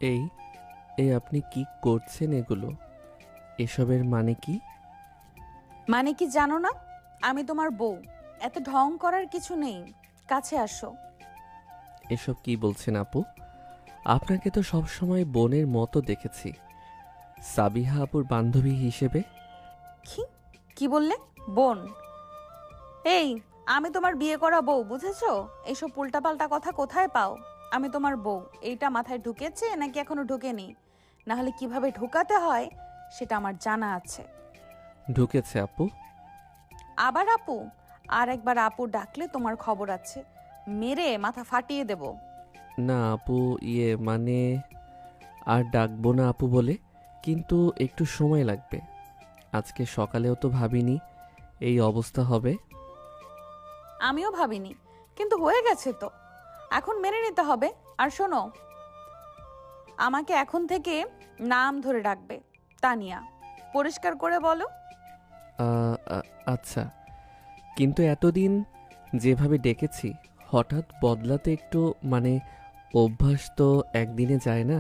এই এই আপনি কি করছেন এগুলো? এসবের মানে কি? মানে কি জানো না? আমি তোমার বউ। এত ঢং করার কিছু নেই। কাছে আসো। এসব কি বলছেন আপু? আপনাকে তো সবসময় বোনের মতো দেখেছি, সাবিহা আপুর বান্ধবী হিসেবে। কি কি বললে? বোন? এই, আমি তোমার বিয়ে করা বউ, বুঝেছো? এসব উল্টাপাল্টা কথা কোথায় পাও? আমি তোমার বউ, এইটা মাথায় ঢুকেছে নাকি এখনো ঢোকেনি? না হলে কিভাবে ঢোকাতে হয় সেটা আমার জানা আছে। ঢুকেছে আপু। আবার আপু? আর একবার আপু ডাকলে তোমার খবর আছে। মেরে মাথা ফাটিয়ে দেব। না আপু, মানে আর ডাকবো না আপু বলে, কিন্তু একটু সময় লাগবে। আজকে সকালেও তো ভাবিনি এই অবস্থা হবে। আমিও ভাবিনি, কিন্তু হয়ে গেছে তো। এখন মেনে নিতে হবে। আর শোনো, আমাকে এখন থেকে নাম ধরে ডাকবে। তানিয়া। পরিষ্কার করে বলো। আচ্ছা, কিন্তু এতদিন যেভাবে ডেকেছি হঠাৎ বদলাতে একটু মানে অভ্যাস তো একদিনে যায় না।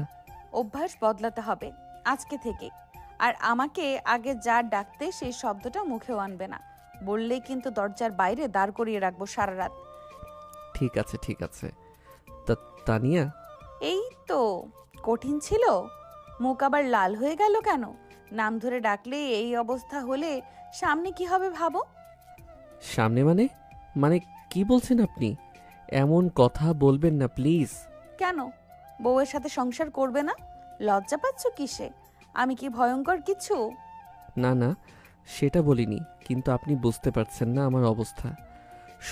অভ্যাস বদলাতে হবে আজকে থেকে। আর আমাকে আগে যা ডাকতে সেই শব্দটা মুখেও আনবে না। বললেই কিন্তু দরজার বাইরে দাঁড় করিয়ে রাখবো সারা রাত। ঠিক আছে ঠিক আছে। তা তানিয়া। এই তো। কঠিন ছিল? মুখ আবার লাল হয়ে গেল কেন? নাম ধরে ডাকলে এই অবস্থা হলে সামনে কি হবে ভাবো। সামনে মানে? মানে কি বলছেন আপনি? এমন কথা বলবেন না প্লিজ। কেন? বউয়ের সাথে সংসার করবে না? লজ্জা পাচ্ছ কিসে? আমি কি ভয়ঙ্কর কিছু? না না, সেটা বলিনি, কিন্তু আপনি বুঝতে পারছেন না আমার অবস্থা।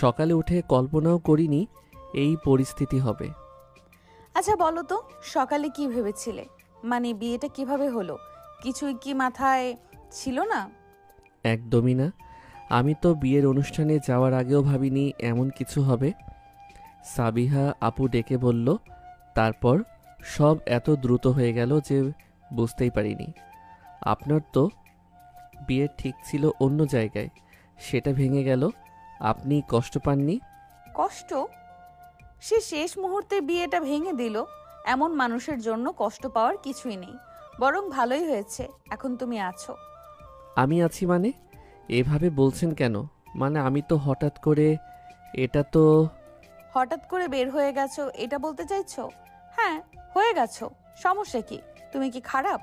সকালে উঠে কল্পনাও করিনি এই পরিস্থিতি হবে। আচ্ছা বলো তো, সকালে কি ভেবেছিলে? মানে বিয়েটা কিভাবে হলো? কিছুই কি মাথায় ছিল না? একদমই না। আমি তো বিয়ের অনুষ্ঠানে যাওয়ার আগেও ভাবিনি এমন কিছু হবে। সাবিহা আপু ডেকে বলল, তারপর সব এত দ্রুত হয়ে গেল যে বুঝতেই পারিনি। আপনার তো বিয়ে ঠিক ছিল অন্য জায়গায়, সেটা ভেঙে গেল। আপনি কষ্ট পাননি? কষ্ট? সে শেষ মুহূর্তে বিয়েটা ভেঙে দিল। এমন মানুষের জন্য কষ্ট পাওয়ার কিছুই নেই। বরং ভালোই হয়েছে এখন তুমি আছো। আমি আছি মানে? এভাবে বলছেন কেন? মানে আমি তো হঠাৎ করে, এটা তো। হঠাৎ করে বের হয়ে গেছো এটা বলতে চাইছো? হ্যাঁ, হয়ে গেছো। সমস্যা কি? তুমি কি খারাপ?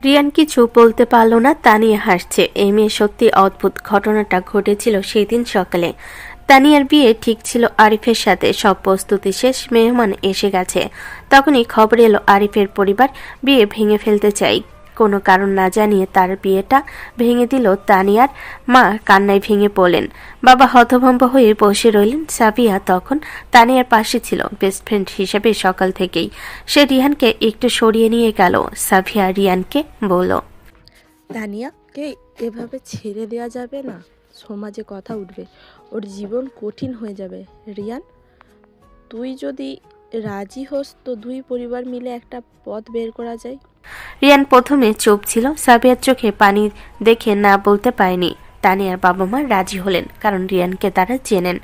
রিয়ান কিছু বলতে পারল না। তানিয়া হাসছে। এই মেয়ে সত্যি অদ্ভুত। ঘটনাটা ঘটেছিল সেই দিন সকালে। তানিয়ার বিয়ে ঠিক ছিল আরিফের সাথে। সব প্রস্তুতি শেষ, মেহমান এসে গেছে। তখনই খবর এলো আরিফের পরিবার বিয়ে ভেঙে ফেলতে চাই। কোনো কারণ না জানিয়ে তার বিয়েটা ভেঙে দিল। তানিয়ার মা কান্নায় ভেঙে পড়লেন। বাবা হতভম্ব হয়ে বসে রইলেন। সাবিয়া তখন তানিয়ার পাশে ছিল, বেস্ট ফ্রেন্ড হিসেবে সকাল থেকেই। সে রিহানকে একটু সরিয়ে নিয়ে গেল। সাবিয়া রিয়ানকে বলল, দানিয়াকে এভাবে ছেড়ে দেওয়া যাবে না। সমাজে কথা উঠবে, ওর জীবন কঠিন হয়ে যাবে। রিয়ান, তুই যদি রাজি হোস তো দুই পরিবার মিলে একটা পথ বের করা যায়। রিয়ান প্রথমে চুপ ছিল। সাবিয়ার চোখে পানি দেখে না বলতে পারেনি। তানিয়ার বাবা মা রাজি হলেন, কারণ রিয়ানকে তারা চেনেন।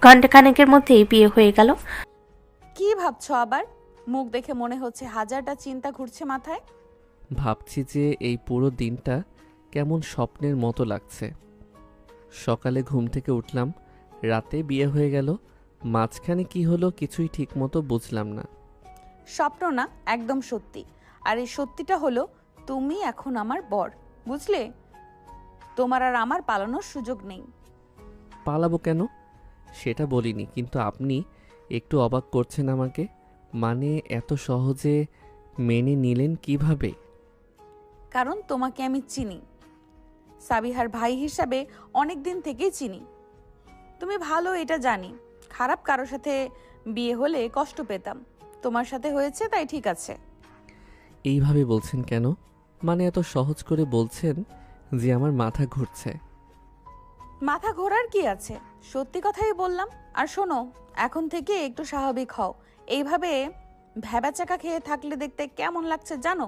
ঘণ্টাখানেকের মধ্যেই বিয়ে হয়ে গেল। কি ভাবছো আবার? মুখ দেখে মনে হচ্ছে হাজারটা চিন্তা ঘুরছে মাথায়। ভাবছি যে এই পুরো দিনটা কেমন স্বপ্নের মতো লাগছে। সকালে ঘুম থেকে উঠলাম, রাতে বিয়ে হয়ে গেল। মাঝখানে কি হলো কিছুই ঠিকমতো বুঝলাম না। স্বপ্ন না, একদম সত্যি। আর এই সত্যিটা হলো তুমি এখন আমার বর। বুঝলে? তোমার আর আমার পালানোর সুযোগ নেই। পালাবো কেন সেটা বলিনি, কিন্তু আপনি একটু অবাক করছেন আমাকে। মানে এত সহজে মেনে নিলেন কিভাবে? কারণ তোমাকে আমি চিনি। সাবিহার ভাই হিসাবে অনেক দিন থেকেই চিনি। তুমি ভালো এটা জানি। খারাপ কারো সাথে বিয়ে হলে কষ্ট পেতাম। তোমার সাথে হয়েছে তাই ঠিক আছে। এইভাবে বলছেন কেন? মানে এত সহজ করে বলছেন যে আমার মাথা ঘুরছে। মাথা ঘোরার কি আছে? সত্যি কথাই বললাম। আর শোনো, এখন থেকে একটু স্বাভাবিক হও। এইভাবে ভ্যাবাচাকা খেয়ে থাকলে দেখতে কেমন লাগছে জানো?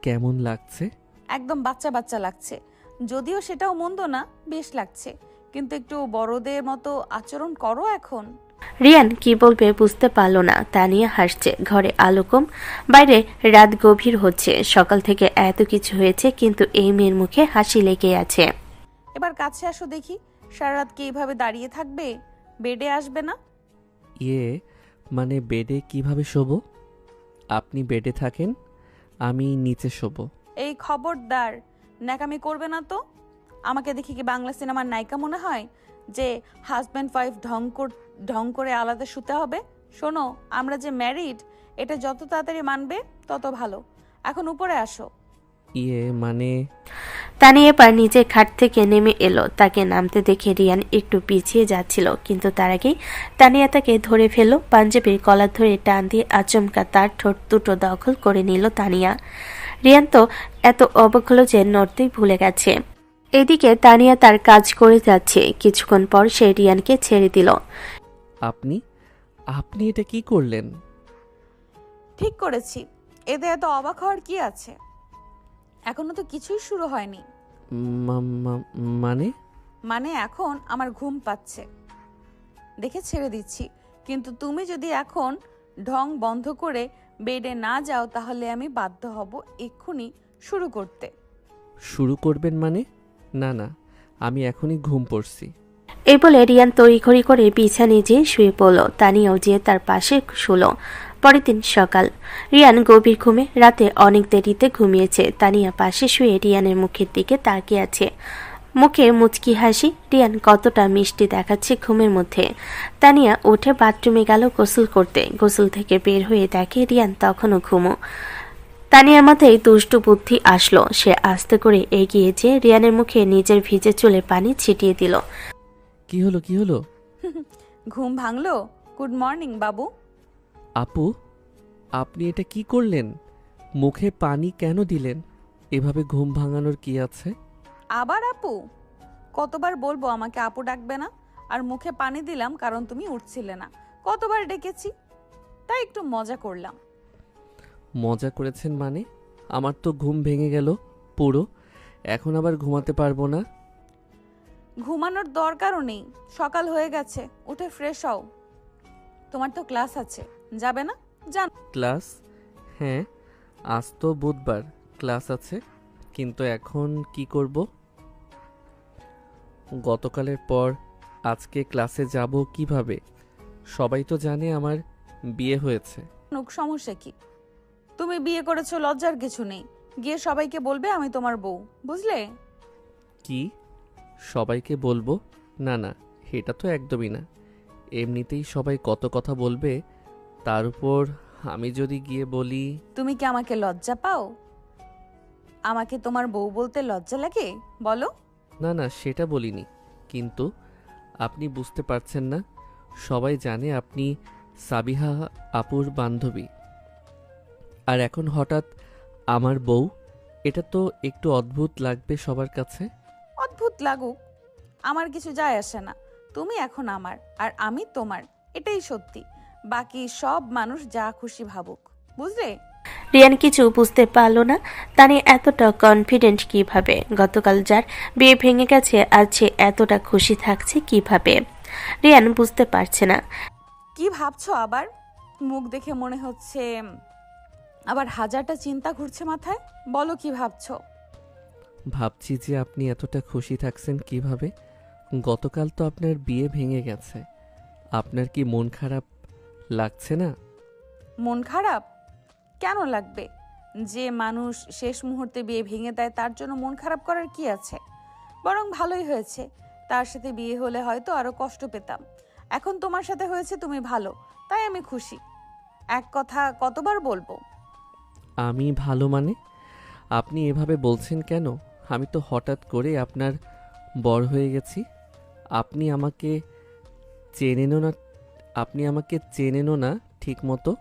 কেমন লাগছে? একদম বাচ্চা বাচ্চা লাগছে। যদিও সেটাও মন্দ না, বেশ লাগছে। কিন্তু একটু বড়দের মতো আচরণ করো এখন। রিয়ান কি বলবে বুঝতে পারল না। তানিয়া হাসছে। ঘরে আলো কম, বাইরে রাত গভীর হচ্ছে। সকাল থেকে এত কিছু হয়েছে, কিন্তু এই মেয়ের মুখে হাসি লেগে আছে। এবার কাছে আসো দেখি, সারা রাত কি এইভাবে দাঁড়িয়ে থাকবে? বেডে আসবে না? ইয়ে মানে বেডে কিভাবে শোবো? আপনি বেডে থাকেন, আমি নিচে শোবো। এই খবরদার, ন্যাকামি করবে না তো। আমাকে দেখি কি বাংলা সিনেমার নায়িকা মনে হয় যে হাজব্যান্ড ওয়াইফ ঢং করে আলাদা শুতে হবে? শোনো, আমরা যে ম্যারিড, এটা যত তাড়াতাড়ি মানবে তত ভালো। এখন উপরে আসো। ইয়ে মানে তানিয়া এবার নিজের খাট থেকে নেমে এলো। তাকে নামতে দেখে রিয়ান একটু পিছিয়ে যাচ্ছিল, কিন্তু তার আগেই তানিয়া তাকে ধরে ফেলল। পাঞ্জাবির কলার ধরে টান দিয়ে আচমকা তার ঠোঁট দুটো দখল করে নিল তানিয়া। রিয়ান তো এত অবাক হলো যে নড়তেই ভুলে গেছে। এদিকে তানিয়া তার কাজ করে যাচ্ছে। কিছুক্ষণ পর সে রিয়ানকে ছেড়ে দিল। আপনি আপনি এটা কি করলেন? ঠিক করেছি, এতে এত অবাক হওয়ার কি আছে? এখনো তো কিছুই শুরু হয়নি। মানে মানে এখন আমার ঘুম পাচ্ছে দেখে ছেড়ে দিচ্ছি, কিন্তু তুমি যদি এখন ঢং বন্ধ করে বেডে না যাও তাহলে আমি বাধ্য হব এক্ষুনি শুরু করতে। শুরু করবেন মানে? না না, আমি এখনই ঘুম পড়ছি। এই বলে রিয়ান তড়িঘড়ি করে বিছানায় যেয়ে শুয়ে পড়ল। তানিয়াও যেয়ে তার পাশে শুল। পরের দিন সকাল। রিয়ান গভীর ঘুমে রাতে অনেক দেরিতে ঘুমিয়েছে। তানিয়া পাশে শুয়ে রিয়ানের মুখের দিকে তাকিয়ে আছে। মুখে মুচকি হাসি। রিয়ান কতটা মিষ্টি দেখাচ্ছে ঘুমের মধ্যে। তানিয়া উঠে বাথরুমে গেল গোসল করতে। গোসল থেকে বের হয়ে দেখে রিয়ান তখনও ঘুমো। তানিয়ার মাথায় দুষ্টু বুদ্ধি আসলো। সে আস্তে করে এগিয়ে যেয়ে রিয়ানের মুখে নিজের ভিজে চুলে পানি ছিটিয়ে দিল। কি হলো কি হলো? ঘুম ভাঙলো? গুড মর্নিং বাবু। আপু, আপনি এটা কি করলেন? মুখে পানি কেন দিলেন? এভাবে ঘুম ভাঙানোর কি আছে? আবার আপু? কতবার বলবো আমাকে আপু ডাকবে না? আর মুখে পানি দিলাম কারণ তুমি উঠছিলে না। কতবার ডেকেছি, তাই একটু মজা করলাম। মজা করেছেন মানে? আমার তো ঘুম ভেঙে গেল পুরো। এখন আবার ঘুমাতে পারবো না। ঘুমানোর দরকারও নেই, সকাল হয়ে গেছে। উঠে ফ্রেশ হও, তোমার তো ক্লাস আছে, যাবে না? যান। ক্লাস? হ্যাঁ, আজ তো বুধবার, ক্লাস আছে। কিন্তু এখন কি করব? গতকালের পর আজকে ক্লাসে যাব কিভাবে? সবাই তো জানে আমার বিয়ে হয়েছে। সমস্যা কি? তুমি বিয়ে করেছো, লজ্জার কিছু নেই। গিয়ে সবাইকে বলবে আমি তোমার বউ, বুঝলে? কি সবাইকে বলবো? না না, এটা তো একদমই না। এমনিতেই সবাই কত কথা বলবে, তার উপর আমি যদি গিয়ে বলি। তুমি কি আমাকে লজ্জা পাও? আমাকে তোমার বউ বলতে লজ্জা লাগে বলো? না না, সেটা বলিনি, কিন্তু আপনি বুঝতে পারছেন না। সবাই জানে আপনি সাবিহা আপুর বান্ধবী, আর এখন হঠাৎ আমার বউ। এটা তো একটু অদ্ভুত লাগবে সবার কাছে। অদ্ভুত লাগুক, আমার কিছু যায় আসে না। তুমি এখন আমার আর আমি তোমার, এটাই সত্যি। বাকি সব মানুষ যা খুশি ভাবুক, বুঝলে? রিয়ান কিছু বুঝতে পারল না। তানিয়া এতটা কনফিডেন্ট কিভাবে? গতকাল যার বিয়ে ভেঙে গেছে, আজ সে এতটা খুশি থাকছে কিভাবে? রিয়ান বুঝতে পারছে না। কি ভাবছো আবার? মুখ দেখে মনে হচ্ছে আবার হাজারটা চিন্তা ঘুরছে মাথায়। বলো কি ভাবছো? ভাবছি যে আপনি এতটা খুশি থাকছেন কিভাবে। গতকাল তো আপনার বিয়ে ভেঙে গেছে, আপনার কি মন খারাপ লাগছে না? মন খারাপ কেন লাগবে? যে মানুষ শেষ মুহূর্তে বিয়ে ভেঙে দেয় তার জন্য মন খারাপ করার কি আছে? বরং ভালোই হয়েছে। তার সাথে বিয়ে হলে হয়তো আরো কষ্ট পেতাম। এখন তোমার সাথে হয়েছে, তুমি ভালো, তাই আমি খুশি। এক কথা কতবার বলবো? আমি ভালো মানে? আপনি এভাবে বলছেন কেন? আমি তো হঠাৎ করে আপনার বর হয়ে গেছি। আপনি আমাকে চেনেনও না। আপনি আমাকে চেনেনও না ঠিক মতো।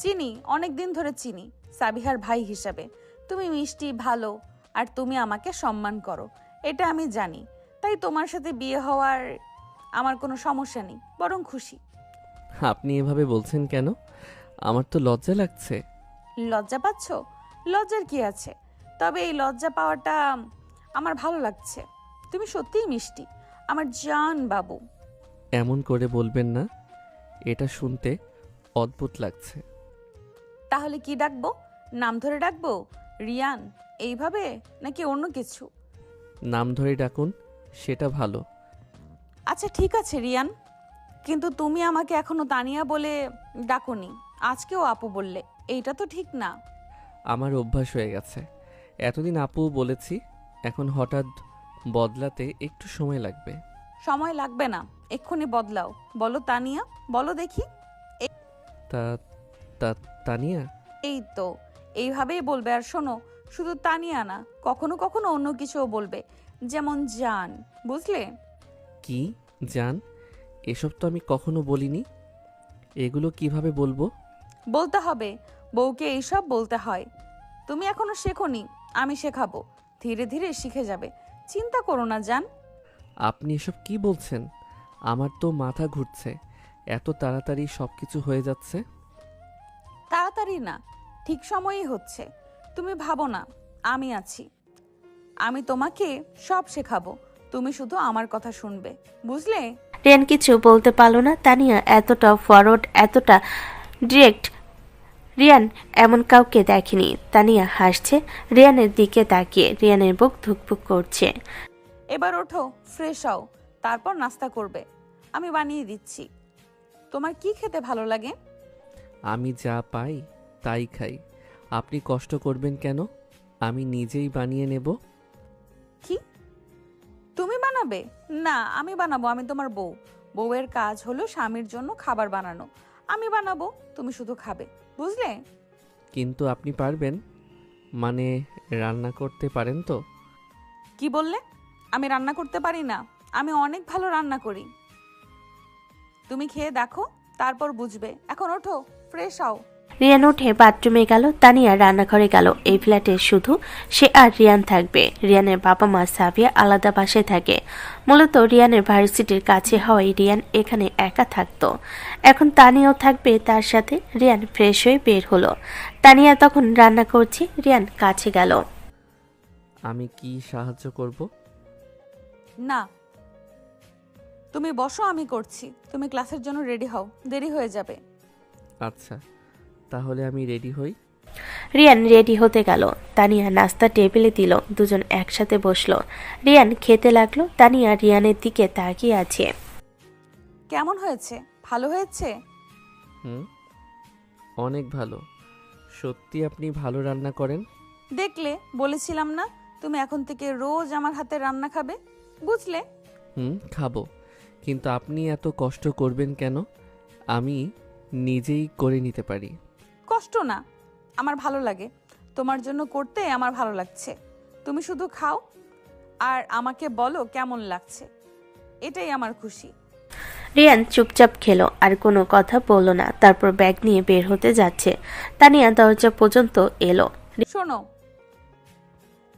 চিনি, অনেক দিন ধরে চিনি, সাবিহার ভাই হিসাবে। তুমি মিষ্টি, ভালো, আর তুমি আমাকে সম্মান করো, এটা আমি জানি। তাই তোমার সাথে বিয়ে হওয়ার আমার কোনো সমস্যা নেই, বরং খুশি। আপনি এভাবে বলছেন কেন? আমার তো লজ্জা লাগছে। লজ্জা পাচ্ছ? লজ্জার কি আছে? তবে এই লজ্জা পাওয়াটা আমার ভালো লাগছে। তুমি সত্যিই মিষ্টি, আমার জান বাবু। এমন করে বলবেন না। এটা শুনতে অদ্ভুত লাগছে। তাহলে কি ডাকবো? নাম ধরে ডাকবো? রিয়ান এইভাবে, নাকি অন্য কিছু? নাম ধরে ডাকুন, সেটা ভালো। আচ্ছা ঠিক আছে রিয়ান, কিন্তু তুমি আমাকে এখনো তানিয়া বলে ডাকোনি, আজকেও আপু বললে, এইটা তো ঠিক না। আমার অভ্যাস হয়ে গেছে, এতদিন আপু বলেছি, এখন হঠাৎ বদলাতে একটু সময় লাগবে। সময় লাগবে না, এক্ষুনি বদলাও। বলো তানিয়া, বলো দেখি। তা তা তানিয়া? এই তো, এইভাবেই বলবে। আর শোনো, শুধু তানিয়া না, কখনো কখনো অন্য কিছুও বলবে, যেমন জান, বুঝলে? কি জান? এসব তো আমি কখনো বলিনি। এগুলো কিভাবে বলবো? বলতে হবে, বউকে এইসব বলতে হয়। তুমি এখনো শেখোনি, আমি শেখাবো, ধীরে ধীরে শিখে যাবে। চিন্তা করো না জান। আপনি এসব কি বলছেন? আমার তো মাথা ঘুরছে, এত তাড়াতাড়ি সব কিছু হয়ে যাচ্ছে। তাড়াতাড়ি না, ঠিক সময়েই হচ্ছে। তুমি ভাবো না, আমি আছি, আমি তোমাকে সব শেখাবো, তুমি শুধু আমার কথা শুনবে, বুঝলে? রিয়ান কিছু বলতে পারল না। তানিয়া এতটা ফরওয়ার্ড, এতটা ডিরেক্ট রিয়ান এমন কাউকে দেখেনি। তানিয়া হাসছে রিয়ানের দিকে তাকিয়ে। রিয়ানের বুক ধুকপুক করছে। এবার ওঠো, ফ্রেশ হও, তারপর নাস্তা করবে, আমি বানিয়ে দিচ্ছি। তোমার কি খেতে ভালো লাগে? আমি যা পাই তাই খাই, আপনি কষ্ট করবেন কেন? আমি নিজেই বানিয়ে নেব। কি, তুমি বানাবে? না, আমি বানাবো, আমি তোমার বউ। বউয়ের কাজ হলো স্বামীর জন্য খাবার বানানো, আমি বানাবো, তুমি শুধু খাবে, বুঝলে? কিন্তু আপনি পারবেন? মানে রান্না করতে পারেন তো? কি বললে? আমি রান্না করতে পারি না? আমি অনেক ভালো রান্না করি, তুমি খেয়ে দেখো, তারপর বুঝবে। এখন ওঠো, ফ্রেশ হও। রিয়ান উঠে বাথরুমে গেল। তানিয়া রান্নাঘরে গেল। এই ফ্ল্যাটে শুধু সে আর রিয়ান থাকবে। রিয়ানের বাবা মা সাবিয়া আলাদা বাসায় থাকে। মূলত রিয়ানের ভার্সিটির কাছে হওয়ায় রিয়ান এখানে একা থাকতো। এখন তানিয়াও থাকবে তার সাথে। রিয়ান ফ্রেশ হয়ে বের হলো। তানিয়া তখন রান্না করছে। রিয়ান কাছে গেল। আমি কি সাহায্য করব? না, তুমি বসো, আমি করছি। তুমি ক্লাসের জন্য রেডি হও, দেরি হয়ে যাবে। আচ্ছা, তাহলে আমি রেডি হই। রিয়ান রেডি হতে গেল। তানিয়া নাস্তা টেবিলে দিল। দুজন একসাথে বসলো। রিয়ান খেতে লাগলো। তানিয়া রিয়ানের দিকে তাকিয়ে আছে। কেমন হয়েছে? ভালো হয়েছে? হুম, অনেক ভালো। সত্যি আপনি ভালো রান্না করেন। দেখলে, বলেছিলাম না, তুমি এখন থেকে রোজ আমার হাতে রান্না খাবে, বুঝলে? খাবো, কিন্তু আপনি এত কষ্ট করবেন কেন? আমি নিজেই করে নিতে পারি। কষ্ট না, আমার ভালো লাগে, তোমার জন্য করতে আমার ভালো লাগছে। তুমি শুধু খাও আর আমাকে বলো কেমন লাগছে, এটাই আমার খুশি। রিয়ান চুপচাপ খেলো, আর কোনো কথা বলল না। তারপর ব্যাগ নিয়ে বের হতে যাচ্ছে। তানিয়া দরজা পর্যন্ত এলো। শোনো,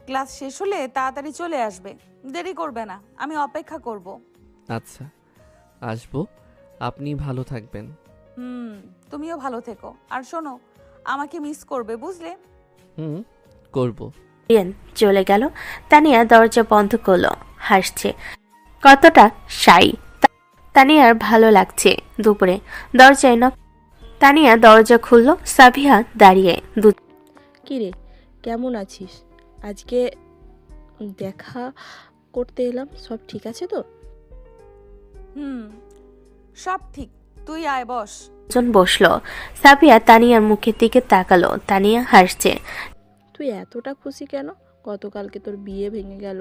ক্লাস শেষ হলে তাড়াতাড়ি চলে আসবে, দেরি করবে না, আমি অপেক্ষা করব। আচ্ছা, আসবো। আপনি ভালো থাকবেন। তুমিও ভালো থেকো। আর শোনো, আমাকে মিস করবে, বুঝলে? করব। রিয়ান চলে গেল। তানিয়া দরজা বন্ধ করলো। হাসছে, কতটা শাই। তানিয়ার ভালো লাগছে। দুপুরে দরজায় নক। তানিয়া দরজা খুললো। সাবিহা দাঁড়িয়ে। কিরে, কেমন আছিস? আজকে দেখা করতে এলাম, সব ঠিক আছে তো? সব ঠিক, তুই আয়, বস। দুজন বসলো। সাবিয়া তানিয়ার মুখের দিকে তাকালো। তানিয়া হাসছে। তুই এতটা খুশি কেন? গতকালকে তোর বিয়ে ভেঙে গেল,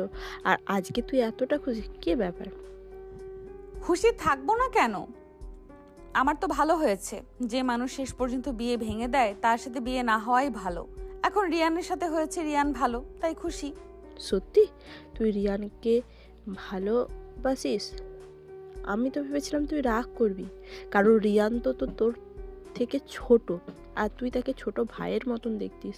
আর আজকে তুই এতটা খুশি, কি ব্যাপার? খুশি থাকবো না কেন? আমার তো ভালো হয়েছে। যে মানুষ শেষ পর্যন্ত বিয়ে ভেঙে দেয়, তার সাথে বিয়ে না হওয়াই ভালো। এখন রিয়ানের সাথে হয়েছে, রিয়ান ভালো, তাই খুশি। সত্যি তুই রিয়ানকে ভালোবাসিস? আমি তো ভেবেছিলাম তুই রাগ করবি, কারণ রিয়ান তো তোর থেকে ছোট, আর তুই তাকে ছোট ভাইয়ের মতন দেখতিস।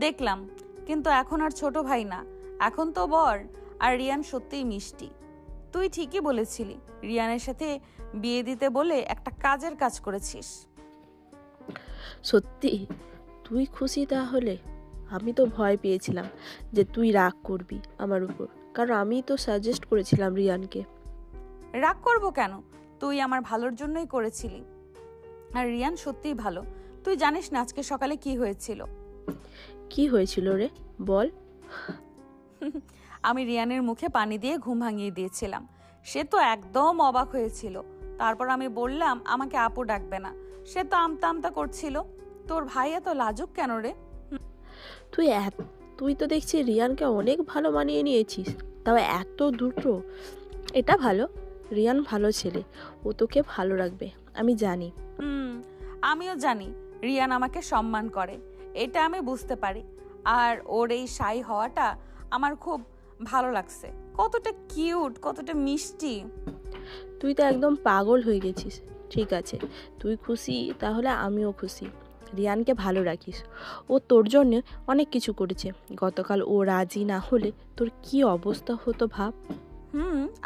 দেখলাম, কিন্তু এখন আর ছোট ভাই না, এখন তো বর। আর রিয়ান সত্যিই মিষ্টি। তুই ঠিকই বলেছিলি, রিয়ানের সাথে বিয়ে দিতে বলে একটা কাজের কাজ করেছিস। সত্যি তুই খুশি? তাহলে আমি তো ভয় পেয়েছিলাম যে তুই রাগ করবি আমার উপর, কারণ আমি তো সাজেস্ট করেছিলাম রিয়ানকে। রাগ করব কেন? তুই আমার ভালোর জন্যই করেছিলি। আর রিয়ান সত্যিই ভালো। তুই জানিস না আজকে সকালে কি হয়েছিল? কি হয়েছিল রে, বল। আমি রিয়ানের মুখে পানি দিয়ে ঘুম ভাঙিয়ে দিয়েছিলাম। সে তো একদম অবাক হয়েছিল। তারপর আমি বললাম আমাকে আপু ডাকবে না। সে তো আমতা আমতা করছিল। তোর ভাই এত লাজুক কেন রে? তুই তো দেখছি রিয়ানকে অনেক ভালো মানিয়ে নিয়েছিস, তাও এত দুটো। এটা ভালো, রিয়ান ভালো ছেলে, ও তোকে ভালো রাখবে, আমি জানি। আমিও জানি রিয়ান আমাকে সম্মান করে, এটা আমি বুঝতে পারি। আর ওর এই শাই হওয়াটা আমার খুব ভালো লাগছে। কতটা কিউট, কতটা মিষ্টি। তুই তো একদম পাগল হয়ে গেছিস। ঠিক আছে, তুই খুশি তাহলে আমিও খুশি। রিয়ানকে ভালো রাখিস, ও তোর জন্য অনেক কিছু করেছে। গতকাল ও রাজি না হলে তোর কি অবস্থা হতো ভাব।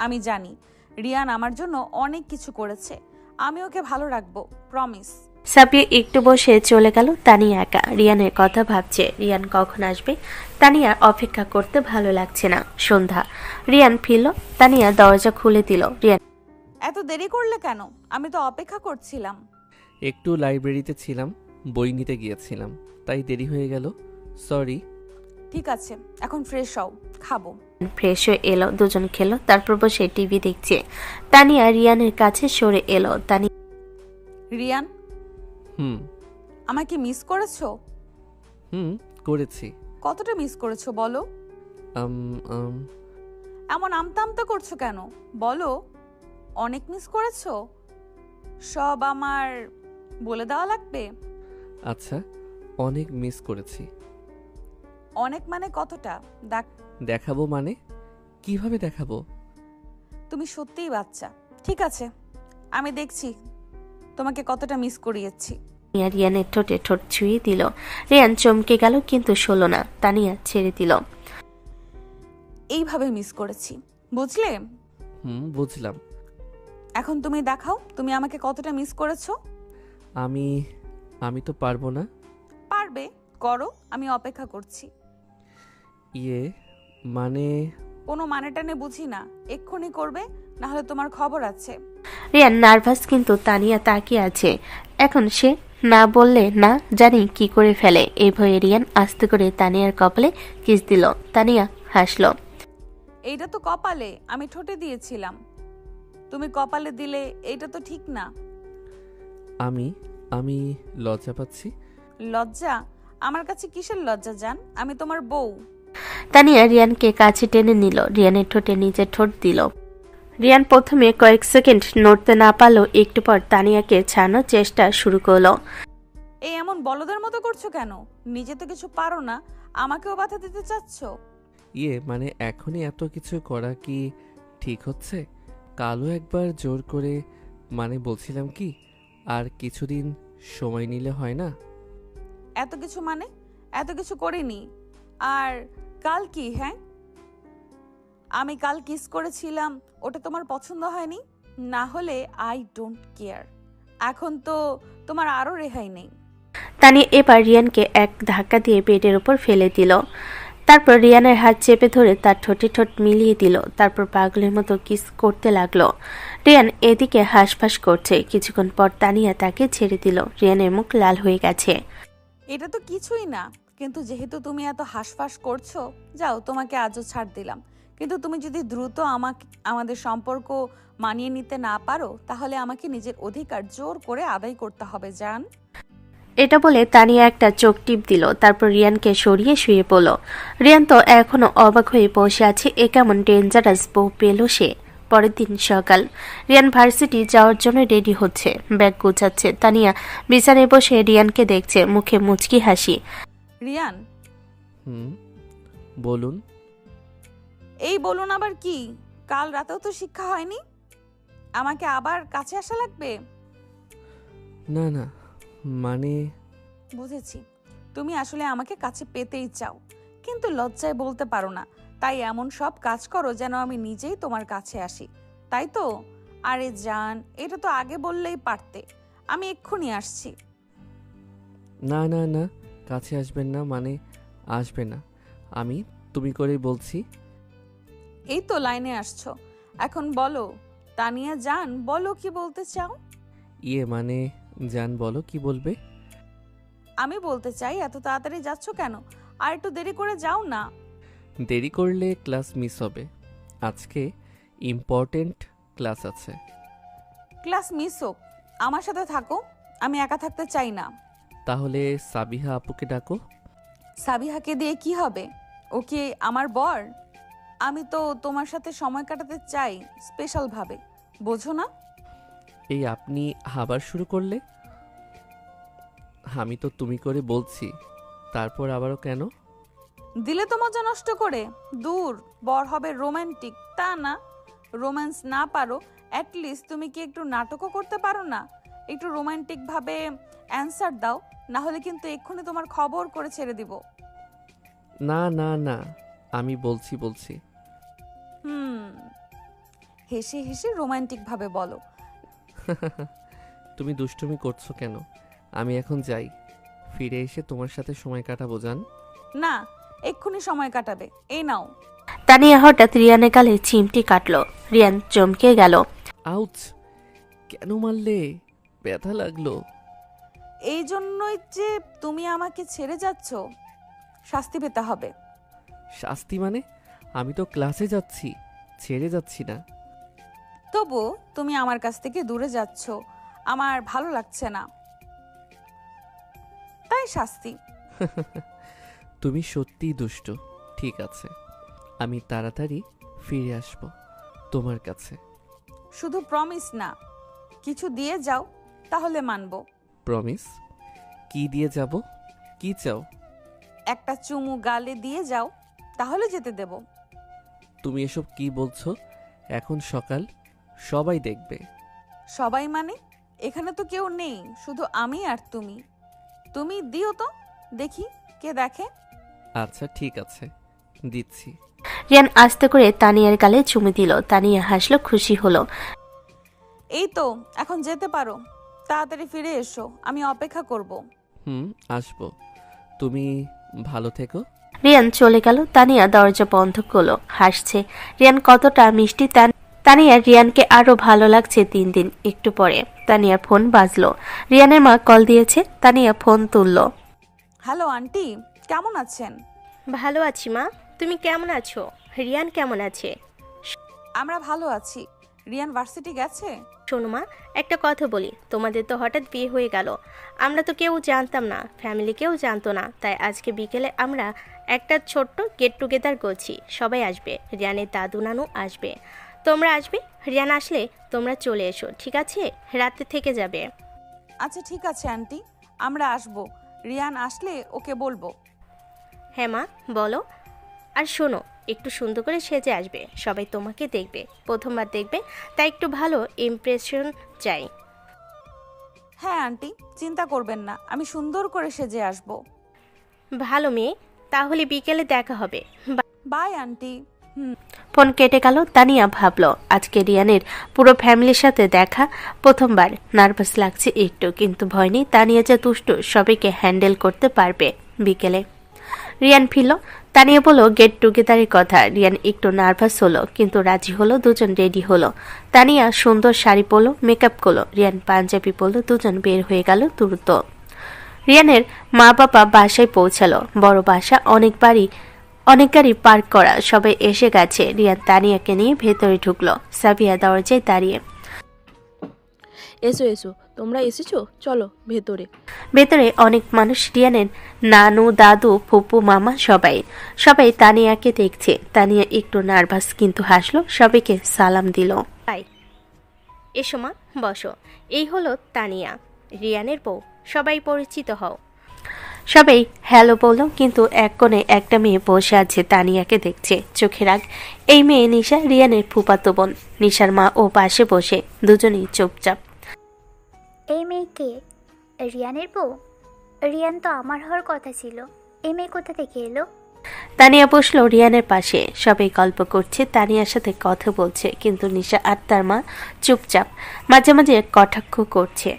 আমি জানি রিয়ান আমার জন্য অনেক কিছু করেছে। আমি ওকে ভালো রাখবো, প্রমিস। সাবিয়া একটু বসে চলে গেল। তানিয়া একা রিয়ানের কথা ভাবছে। রিয়ান কখন আসবে? তানিয়ার অপেক্ষা করতে ভালো লাগছে না। সন্ধ্যা, রিয়ান ফিরল। তানিয়া দরজা খুলে দিল। রিয়ান, এত দেরি করলে কেন? আমি তো অপেক্ষা করছিলাম। একটু লাইব্রেরিতে ছিলাম, বই নিতে গিয়েছিলাম, তাই দেরি হয়ে গেল। সরি। ঠিক আছে, এখন ফ্রেশ হও, খাবো। ফ্রেশ হয়ে এলো, দুজন খেলো, তারপর বসে টিভি দেখছে। তানিয়া রিয়ানের কাছে সরে এলো। তানিয়া, রিয়ান, হুম আমাকে মিস করেছো? হুম করেছি। কতটা মিস করেছো বলো? আম আম এমন আমতা আমতা করছো কেন? বলো, অনেক মিস করেছো? সব আমার বলে দেওয়া লাগবে? আচ্ছা, অনেক মিস করেছি। অনেক মানে কতটা? দেখাবো মানে? কিভাবে দেখাবো? তুমি সত্যিই বাচ্চা। ঠিক আছে, আমি দেখছি তোমাকে কতটা মিস করিয়েছি। রিয়ানের ঠোঁটে ঠোঁট ছুঁয়ে দিল। রিয়ান চমকে গেল, কিন্তু শোলো না। তানিয়া ছেড়ে দিল। এইভাবে মিস করেছি, বুঝলে? বুঝলাম। এখন তুমি দেখাও তুমি আমাকে কতটা মিস করেছো। আমি আমি তো পারবো না। পারবে, করো, আমি অপেক্ষা করছি। মানে? কোনো মানেটা নে বুঝি না। এক্ষুনি করবে, না হলে তোমার খবর আছে। রিয়ান নার্ভাস, কিন্তু তানিয়া তাকিয়ে আছে। এখন সে না বললে না জানি কি করে ফেলে। এই ভয়ে রিয়ান আস্তে করে তানিয়ার কপালে কিস দিল। তানিয়া হাসলো। এইটা তো কপালে, আমি ঠোঁটে দিয়েছিলাম। তুমি কপালে দিলে, এইটা তো ঠিক না। আমি লজ্জা পাচ্ছি। লজ্জা? আমার কাছে কিসের লজ্জা জান? আমি তোমার বউ। তানিয়া রিয়ানকে কাছে টেনে নিল, রিয়ানের ঠোঁটে নিজের ঠোঁট দিল। রিয়ান প্রথমে কয়েক সেকেন্ড নড়তে না পারলেও একটু পর তানিয়াকে ছাড়ানোর চেষ্টা শুরু করলো। এই এমন বলদের মতো করছো কেন? নিজে তো কিছু পারো না, আমাকেও বাধা দিতে চাচ্ছ? মানে এখনই এত কিছু করা কি ঠিক হচ্ছে? কালও একবার জোর করে, মানে বলছিলাম কি, আর কিছুদিন সময় নিলে হয় না? এত কিছু মানে? এত কিছু করিনি। আর কাল কি? হ্যাঁ, আমি কাল কিস করেছিলাম, ওটা তোমার পছন্দ হয়নি? না হলে আই ডোন্ট কেয়ার। এখন তো তোমার আরো রেহাই নেই। তানিয়া এবার রিয়ানকে এক ধাক্কা দিয়ে বেডের উপর ফেলে দিল। তারপর রিয়ানের হাত চেপে ধরে তার ঠোঁটে ঠোঁট মিলিয়ে দিল। তারপর পাগলের মতো কিস করতে লাগলো। রিয়ান এদিকে হাঁসফাঁস করছে। কিছুক্ষণ পর তানিয়া তাকে ছেড়ে দিল। রিয়ানের মুখ লাল হয়ে গেছে। এটা তো কিছুই না, কিন্তু যেহেতু তুমি এত হাঁসফাঁস করছো, যাও, তোমাকে আজও ছাড় দিলাম। কিন্তু তুমি যদি দ্রুত আমাদের সম্পর্ক মানিয়ে নিতে না পারো, তাহলে আমাকে নিজের অধিকার জোর করে আদায় করতে হবে, জান। এটা বলে তানিয়া একটা চোখ টিপ দিল। তারপর রিয়ানকে সরিয়ে শুয়ে পড়ল। রিয়ান তো এখনো অবাক হয়ে বসে আছে। এ কেমন ডেঞ্জারাস বউ পেল সে। পরের দিন সকাল, রিয়ান ভার্সিটি যাওয়ার জন্য রেডি হচ্ছে, ব্যাগ গোছাচ্ছে। তানিয়া বিছানায় বসে রিয়ানকে দেখছে, মুখে মুচকি হাসি। রিয়ান, বলুন। এই বলুন আবার কি? কাল রাতেও তো শিক্ষা হয়নি, আমাকে আবার কাছে আসা লাগবে? না না, মানে? বুঝেছি, তুমি আসলে আমাকে কাছে পেতেই চাও, কিন্তু লজ্জায় বলতে পারো না, তাই এমন সব কাজ করো যেন আমি নিজেই তোমার কাছে আসি, তাই তো? আরে জান, এটা তো আগে বললেই পারতে, আমি এক্ষুনি আসছি। না না না, কাছে আসবেন না, মানে আসবে না। আমি তুমি করেই বলছি। এই তো লাইনে আসছো, এখন বলো তানিয়া জান, বলো কি বলতে চাও? ইয়ে মানে, জান বলো কি বলবে? আমি বলতে চাই, এত তাড়াতাড়ি যাচ্ছ কেন? আর একটু দেরি করে যাও না। দেরি করলে ক্লাস মিস হবে। আজকে ইম্পর্টেন্ট ক্লাস আছে। ক্লাস মিস হোক, আমার সাথে থাকো। আমি একা থাকতে চাই না। তাহলে সাবিহা আপুকে ডাকো। সাবিহাকে দিয়ে কি হবে? ওকে আমার বর। আমি তো তোমার সাথে সময় কাটাতে চাই স্পেশাল ভাবে, বোঝো না? এই আপনি আবার শুরু করলে? আমি তো তুমি করে বলছি, তারপর আবারও কেন? দিলে তো মজা নষ্ট করে। দূর, বর হবে রোমান্টিক, তা না। রোম্যান্স না পারো, অ্যাটলিস্ট তুমি কি একটু নাটকও করতে পারো না? একটু রোমান্টিক ভাবে অ্যান্সার দাও, না হলে কিন্তু এক্ষুনি তোমার খবর করে ছেড়ে দিব। না না না, আমি বলছি। হুম, হেসে হেসে রোমান্টিক ভাবে বলো। তুমি দুষ্টুমি করছো কেন? আমি এখন যাই, ফিরে এসে তোমার সাথে সময় কাটাবো জান। না, এক্ষুনি সময় কাটাবে। এই নাও। তানিয়া হঠাৎ রিয়ানের গালে চিমটি কাটলো। রিয়ান চমকে গেল। আউচ! কেন মারলে? ব্যথা লাগলো। এই জন্যই যে তুমি আমাকে ছেড়ে যাচ্ছ, শাস্তি পেতে হবে। শাস্তি মানে? আমি তো ক্লাসে যাচ্ছি, ছেড়ে যাচ্ছি না। তবু তুমি আমার কাছ থেকে দূরে যাচ্ছ, আমার ভালো লাগছে না, তাই শাস্তি। তুমি সত্যিই দুষ্ট। ঠিক আছে, আমি তাড়াতাড়ি ফিরে আসব তোমার কাছে। শুধু প্রমিস না, কিছু দিয়ে যাও, তাহলে মানবো। প্রমিস? কি দিয়ে যাব? কি চাও? একটা চুমু গালে দিয়ে যাও, তাহলে যেতে দেব। তুমি এসব কি বলছো? এখন সকাল, সবাই দেখবে। সবাই মানে? এখানে তো কেউ নেই, শুধু আমি আর তুমি। তুমি দিও তো, দেখি কে দেখে। আচ্ছা ঠিক আছে, দিচ্ছি। রিয়ান আস্তে করে তানিয়ার গালে চুমু দিল। তানিয়া হাসলো, খুশি হলো। এই তো, এখন যেতে পারো। তাড়াতাড়ি ফিরে এসো, আমি অপেক্ষা করব। আসবো। তুমি ভালো থেকো। রিয়ান চলে গেল। তানিয়া দরজা বন্ধ করলো, হাসছে। রিয়ান কতটা মিষ্টি। তানিয়া রিয়ানকে আরো ভালো লাগছে দিন দিন। একটু পরে তানিয়ার ফোন বাজলো। রিয়ানের মা কল দিয়েছে। তানিয়া ফোন তুললো। হ্যালো আন্টি, কেমন আছেন? ভালো আছি মা, তুমি কেমন আছো? রিয়ান কেমন আছে? আমরা ভালো আছি। রিয়ান ভার্সিটি গেছে? শোনো মা, একটা কথা বলি। তোমাদের তো হঠাৎ বিয়ে হয়ে গেল, আমরা তো কেউ জানতাম না, ফ্যামিলি কেউ জানতো না। তাই আজকে বিকেলে আমরা একটা ছোট্ট গেট টুগেদার করছি। সবাই আসবে, রিয়ানের দাদু নানু আসবে, তোমরা আসবে। রিয়ান আসলে তোমরা চলে এসো, ঠিক আছে? রাতে থেকে যাবে। আচ্ছা ঠিক আছে আন্টি, আমরা আসবো। রিয়ান আসলে ওকে বলবো। হ্যাঁ মা, বলো। আর শোনো, একটু সুন্দর করে সেজে আসবে, সবাই তোমাকে দেখবে, প্রথমবার দেখবে, তাই একটু ভালো ইমপ্রেশন চাই। হ্যাঁ আন্টি, চিন্তা করবেন না, আমি সুন্দর করে সেজে আসবো। ভালো মেয়ে, তাহলে বিকেলে দেখা হবে। By aunty. ফোন কেটে গেল। তানিয়া ভাবলো আজকে রিয়ানের পুরো ফ্যামিলির সাথে দেখা। প্রথমবার নার্ভাস লাগছে একটু, কিন্তু ভয় নেই। তানিয়া যা দুষ্ট, সবাইকে হ্যান্ডেল করতে পারবে। বিকেলে রিয়ান ফিরল। তানিয়া বলল গেট টুগেদারের কথা। রিয়ান একটু নার্ভাস হলো, কিন্তু রাজি হলো। দুজন রেডি হলো। তানিয়া সুন্দর শাড়ি পরলো, মেকআপ করলো। রিয়ান পাঞ্জাবি পরলো। দুজন বের হয়ে গেল দ্রুত। রিয়ানের মা বাবা বাসায় পৌঁছালো। বড় বাসা, অনেক গাড়ি পার্ক করা। সবাই এসে গেছে। রিয়ান তানিয়াকে নিয়ে ভেতরে ঢুকলো। সাবিয়া দরজায় দাঁড়িয়ে। এসো এসো, তোমরা এসেছো, চলো ভেতরে। ভেতরে অনেক মানুষ। রিয়ানের নানু, দাদু, ফুপু, মামা সবাই তানিয়াকে দেখছে। তানিয়া একটু নার্ভাস, কিন্তু হাসলো, সবাইকে সালাম দিল। বাই। এসো মা, বসো। এই হলো তানিয়া, রিয়ানের বউ। সবাই পরিচিত হও। সবাই হ্যালো বলল, কিন্তু এক কোণে একটা মেয়ে বসে আছে, তানিয়াকে দেখছে। চোখে রাগ। এই মেয়ে নিশা, রিয়ানের ফুফাতো বোন। নিশার মা ও পাশে বসে, দুজনেই চুপচাপ। এই মেয়ে কে? রিয়ানের বউ? রিয়ান তো আমার হওয়ার কথা ছিল, এই মেয়ে কোথা থেকে এলো? তানিয়া বসলো রিয়ানের পাশে। সবাই গল্প করছে, তানিয়ার সাথে কথা বলছে, কিন্তু নিশা আর তার মা চুপচাপ। মাঝে মাঝে কটাক্ষ করছে।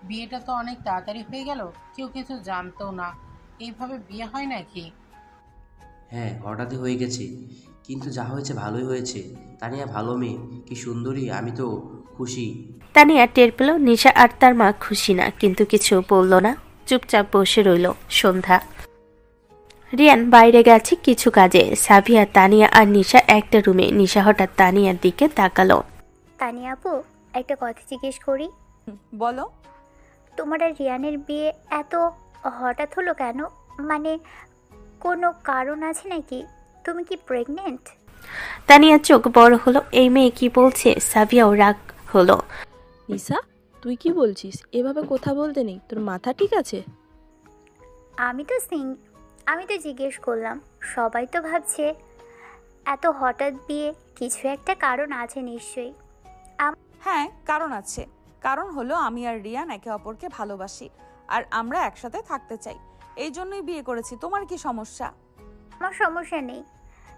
বিয়েটা তো অনেক তাড়াতাড়ি হয়ে গেল, কেউ কিছু জানতো না। এইভাবে বিয়ে হয় নাকি? হ্যাঁ, হঠাৎই হয়ে গেছে। কিন্তু যা হয়েছে ভালোই হয়েছে। তানিয়া ভালো মেয়ে, কি সুন্দরী, আমি তো খুশি। তানিয়া টের পেল নিশা আর তার মা খুশি না, কিন্তু কিছু বলল না, চুপচাপ বসে রইল। সন্ধ্যা। রিয়ান বাইরে গেছে কিছু কাজে। সাবিয়া, তানিয়া আর নিশা একটা রুমে। নিশা হঠাৎ তানিয়ার দিকে তাকালো। তানিয়া আপু, একটা কথা জিজ্ঞেস করি। বলো। তোমার আর রিয়ানের বিয়ে এত হঠাৎ হলো কেন? মানে কোনো কারণ আছে নাকি? তুমি কি প্রেগনেন্ট? তানিয়ার চোখ বড় হলো। এই মেয়ে কি বলছে? সাবিয়াও রাগ হলো। নিশা, তুই কি বলছিস? এভাবে কথা বলতে নেই, তোর মাথা ঠিক আছে? আমি তো জিজ্ঞেস করলাম। সবাই তো ভাবছে এত হঠাৎ বিয়ে, কিছু একটা কারণ আছে নিশ্চয়ই। হ্যাঁ, কারণ আছে। কারণ হলো আমি আর রিয়ান একে অপরকে ভালোবাসি আর আমরা একসাথে থাকতে চাই। এই জন্যই বিয়ে করেছি। তোমার কি সমস্যা? আমার সমস্যা নেই,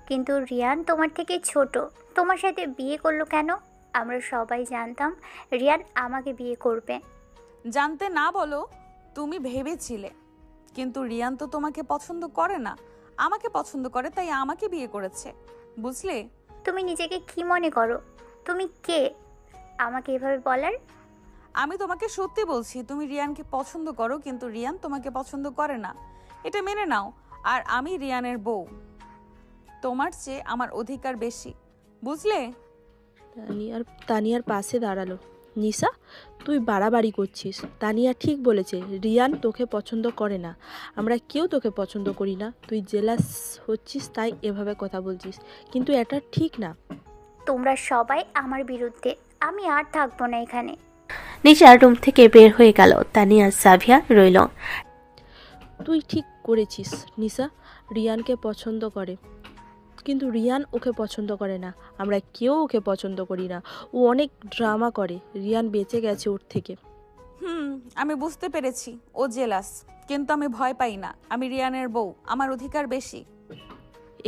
কিন্তু রিয়ান তোমার থেকে ছোট, তোমার সাথে বিয়ে করলো কেন? আমরা সবাই জানতাম রিয়ান আমাকে বিয়ে করবে। জানতে না বলো, তুমি ভেবেছিলে। কিন্তু রিয়ান তো তোমাকে পছন্দ করে না, আমাকে পছন্দ করে, তাই আমাকে বিয়ে করেছে। বুঝলে? তুমি নিজেকে কি মনে করো? তুমি কে আমাকে এভাবে বলার? আমি তোমাকে সত্যি বলছি, তুমি রিয়ানকে পছন্দ করো, কিন্তু রিয়ান তোমাকে পছন্দ করে না। এটা মেনে নাও। আর আমি রিয়ানের বউ। তোমার চেয়ে আমার অধিকার বেশি। বুঝলে? তানিয়ার পাশে দাঁড়ালো। নিশা, তুই বাড়াবাড়ি করছিস। তানিয়া ঠিক বলেছে, রিয়ান তোকে পছন্দ করে না, আমরা কেউ তোকে পছন্দ করি না। তুই জেলাস হচ্ছিস তাই এভাবে কথা বলছিস, কিন্তু এটা ঠিক না। তোমরা সবাই আমার বিরুদ্ধে, আমি আর থাকবো না এখানে। নিশা রুম থেকে বের হয়ে গেল। তানিয়া সাবিয়া রইল। তুই ঠিক করেছিস। নিশা রিয়ানকে পছন্দ করে, কিন্তু রিয়ান ওকে পছন্দ করে না, আমরা কেউ ওকে পছন্দ করি না। ও অনেক ড্রামা করে। রিয়ান বেঁচে গেছে ওর থেকে। আমি বুঝতে পেরেছি ও জেলাস, কিন্তু আমি ভয় পাই না। আমি রিয়ানের বউ, আমার অধিকার বেশি।